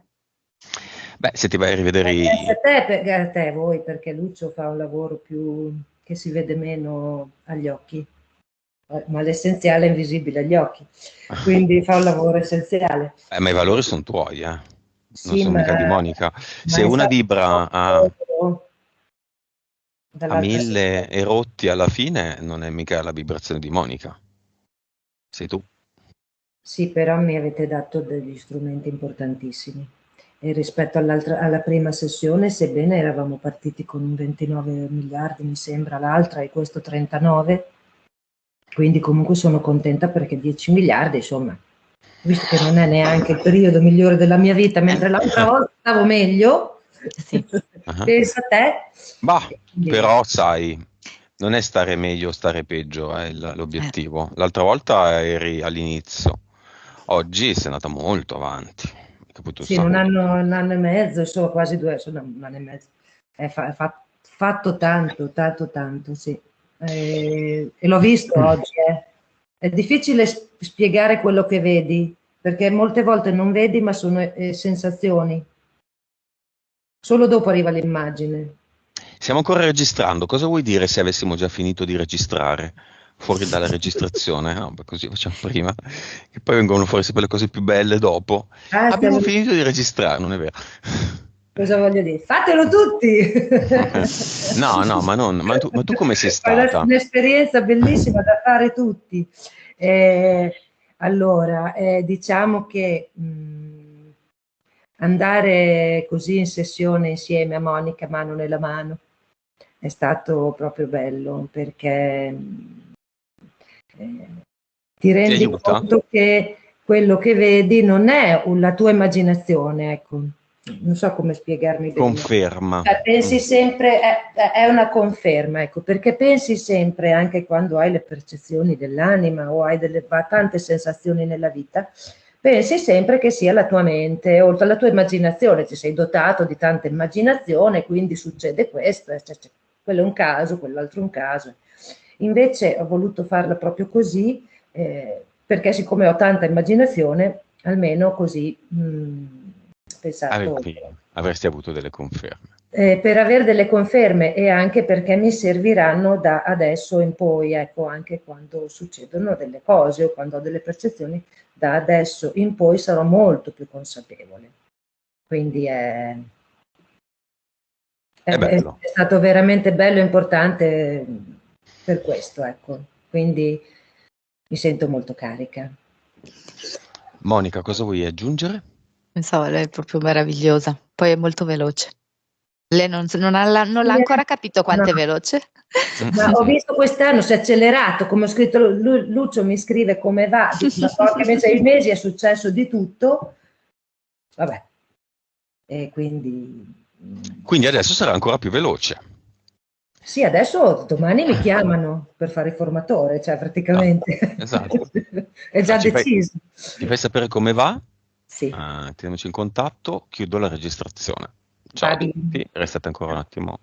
S1: Beh, se ti vai a rivedere
S3: A te, voi, perché Lucio fa un lavoro più che si vede meno agli occhi, ma l'essenziale è invisibile agli occhi, quindi fa un lavoro essenziale.
S1: ma i valori sono tuoi, non
S3: Sì,
S1: sono mica di Monica. Se una vibra a
S3: dall'altra
S1: 1000 erotti alla fine, non è mica la vibrazione di Monica. Sei tu.
S3: Sì, però mi avete dato degli strumenti importantissimi. E rispetto alla prima sessione, sebbene eravamo partiti con 29 miliardi, mi sembra, l'altra e questo 39, quindi comunque sono contenta perché 10 miliardi, insomma, visto che non è neanche il periodo migliore della mia vita, mentre l'altra volta stavo meglio,
S2: Sì.
S3: pensa a te.
S1: Bah, però sai, non è stare meglio o stare peggio, è l'obiettivo. L'altra volta eri all'inizio, oggi sei andata molto avanti. Hai capito un
S3: Sì, in un
S1: sacco di
S3: anno e mezzo, insomma, quasi 2, insomma, un anno e mezzo. È fatto tanto, sì. E l'ho visto oggi, eh. È difficile spiegare quello che vedi, perché molte volte non vedi, ma sono sensazioni. Solo dopo arriva l'immagine.
S1: Stiamo ancora registrando, cosa vuoi dire se avessimo già finito di registrare? Fuori dalla registrazione? No, beh, così facciamo prima, che poi vengono fuori sempre le cose più belle dopo. Abbiamo finito di registrare, non è vero?
S3: Cosa voglio dire? Fatelo tutti!
S1: No, ma tu come sei
S3: È
S1: stata?
S3: un'esperienza bellissima da fare tutti. Allora, diciamo che andare così in sessione insieme a Monica, mano nella mano, è stato proprio bello perché ti rendi
S1: aiuta?
S3: conto che quello che vedi non è la tua immaginazione, ecco. Non so come spiegarmi bene.
S1: Conferma.
S3: Pensi sempre, è una conferma, ecco, perché pensi sempre, anche quando hai le percezioni dell'anima o hai tante sensazioni nella vita, pensi sempre che sia la tua mente o la tua immaginazione, ti sei dotato di tanta immaginazione, quindi succede questo, quello è un caso, quell'altro un caso. Invece ho voluto farla proprio così, perché siccome ho tanta immaginazione, almeno così pensato.
S1: Avresti avuto delle conferme.
S3: Per avere delle conferme e anche perché mi serviranno da adesso in poi, ecco, anche quando succedono delle cose o quando ho delle percezioni, da adesso in poi sarò molto più consapevole. Quindi è stato veramente bello e importante per questo, ecco. Quindi mi sento molto carica.
S1: Monica, cosa vuoi aggiungere?
S2: Pensavo, lei è proprio meravigliosa, poi è molto veloce. Lei non l'ha ancora capito quanto è veloce.
S3: Ma ho visto quest'anno si è accelerato, come ho scritto Lucio mi scrive come va, dopo che 6 mesi è successo di tutto, vabbè, e quindi
S1: adesso sarà ancora più veloce.
S3: Sì, adesso domani mi chiamano per fare il formatore, cioè praticamente
S1: Esatto.
S3: è già
S1: Ci
S3: deciso.
S1: fai sapere come va,
S3: Sì,
S1: teniamoci in contatto, chiudo la registrazione. Ciao
S3: va
S1: a
S3: bene.
S1: tutti, restate ancora un attimo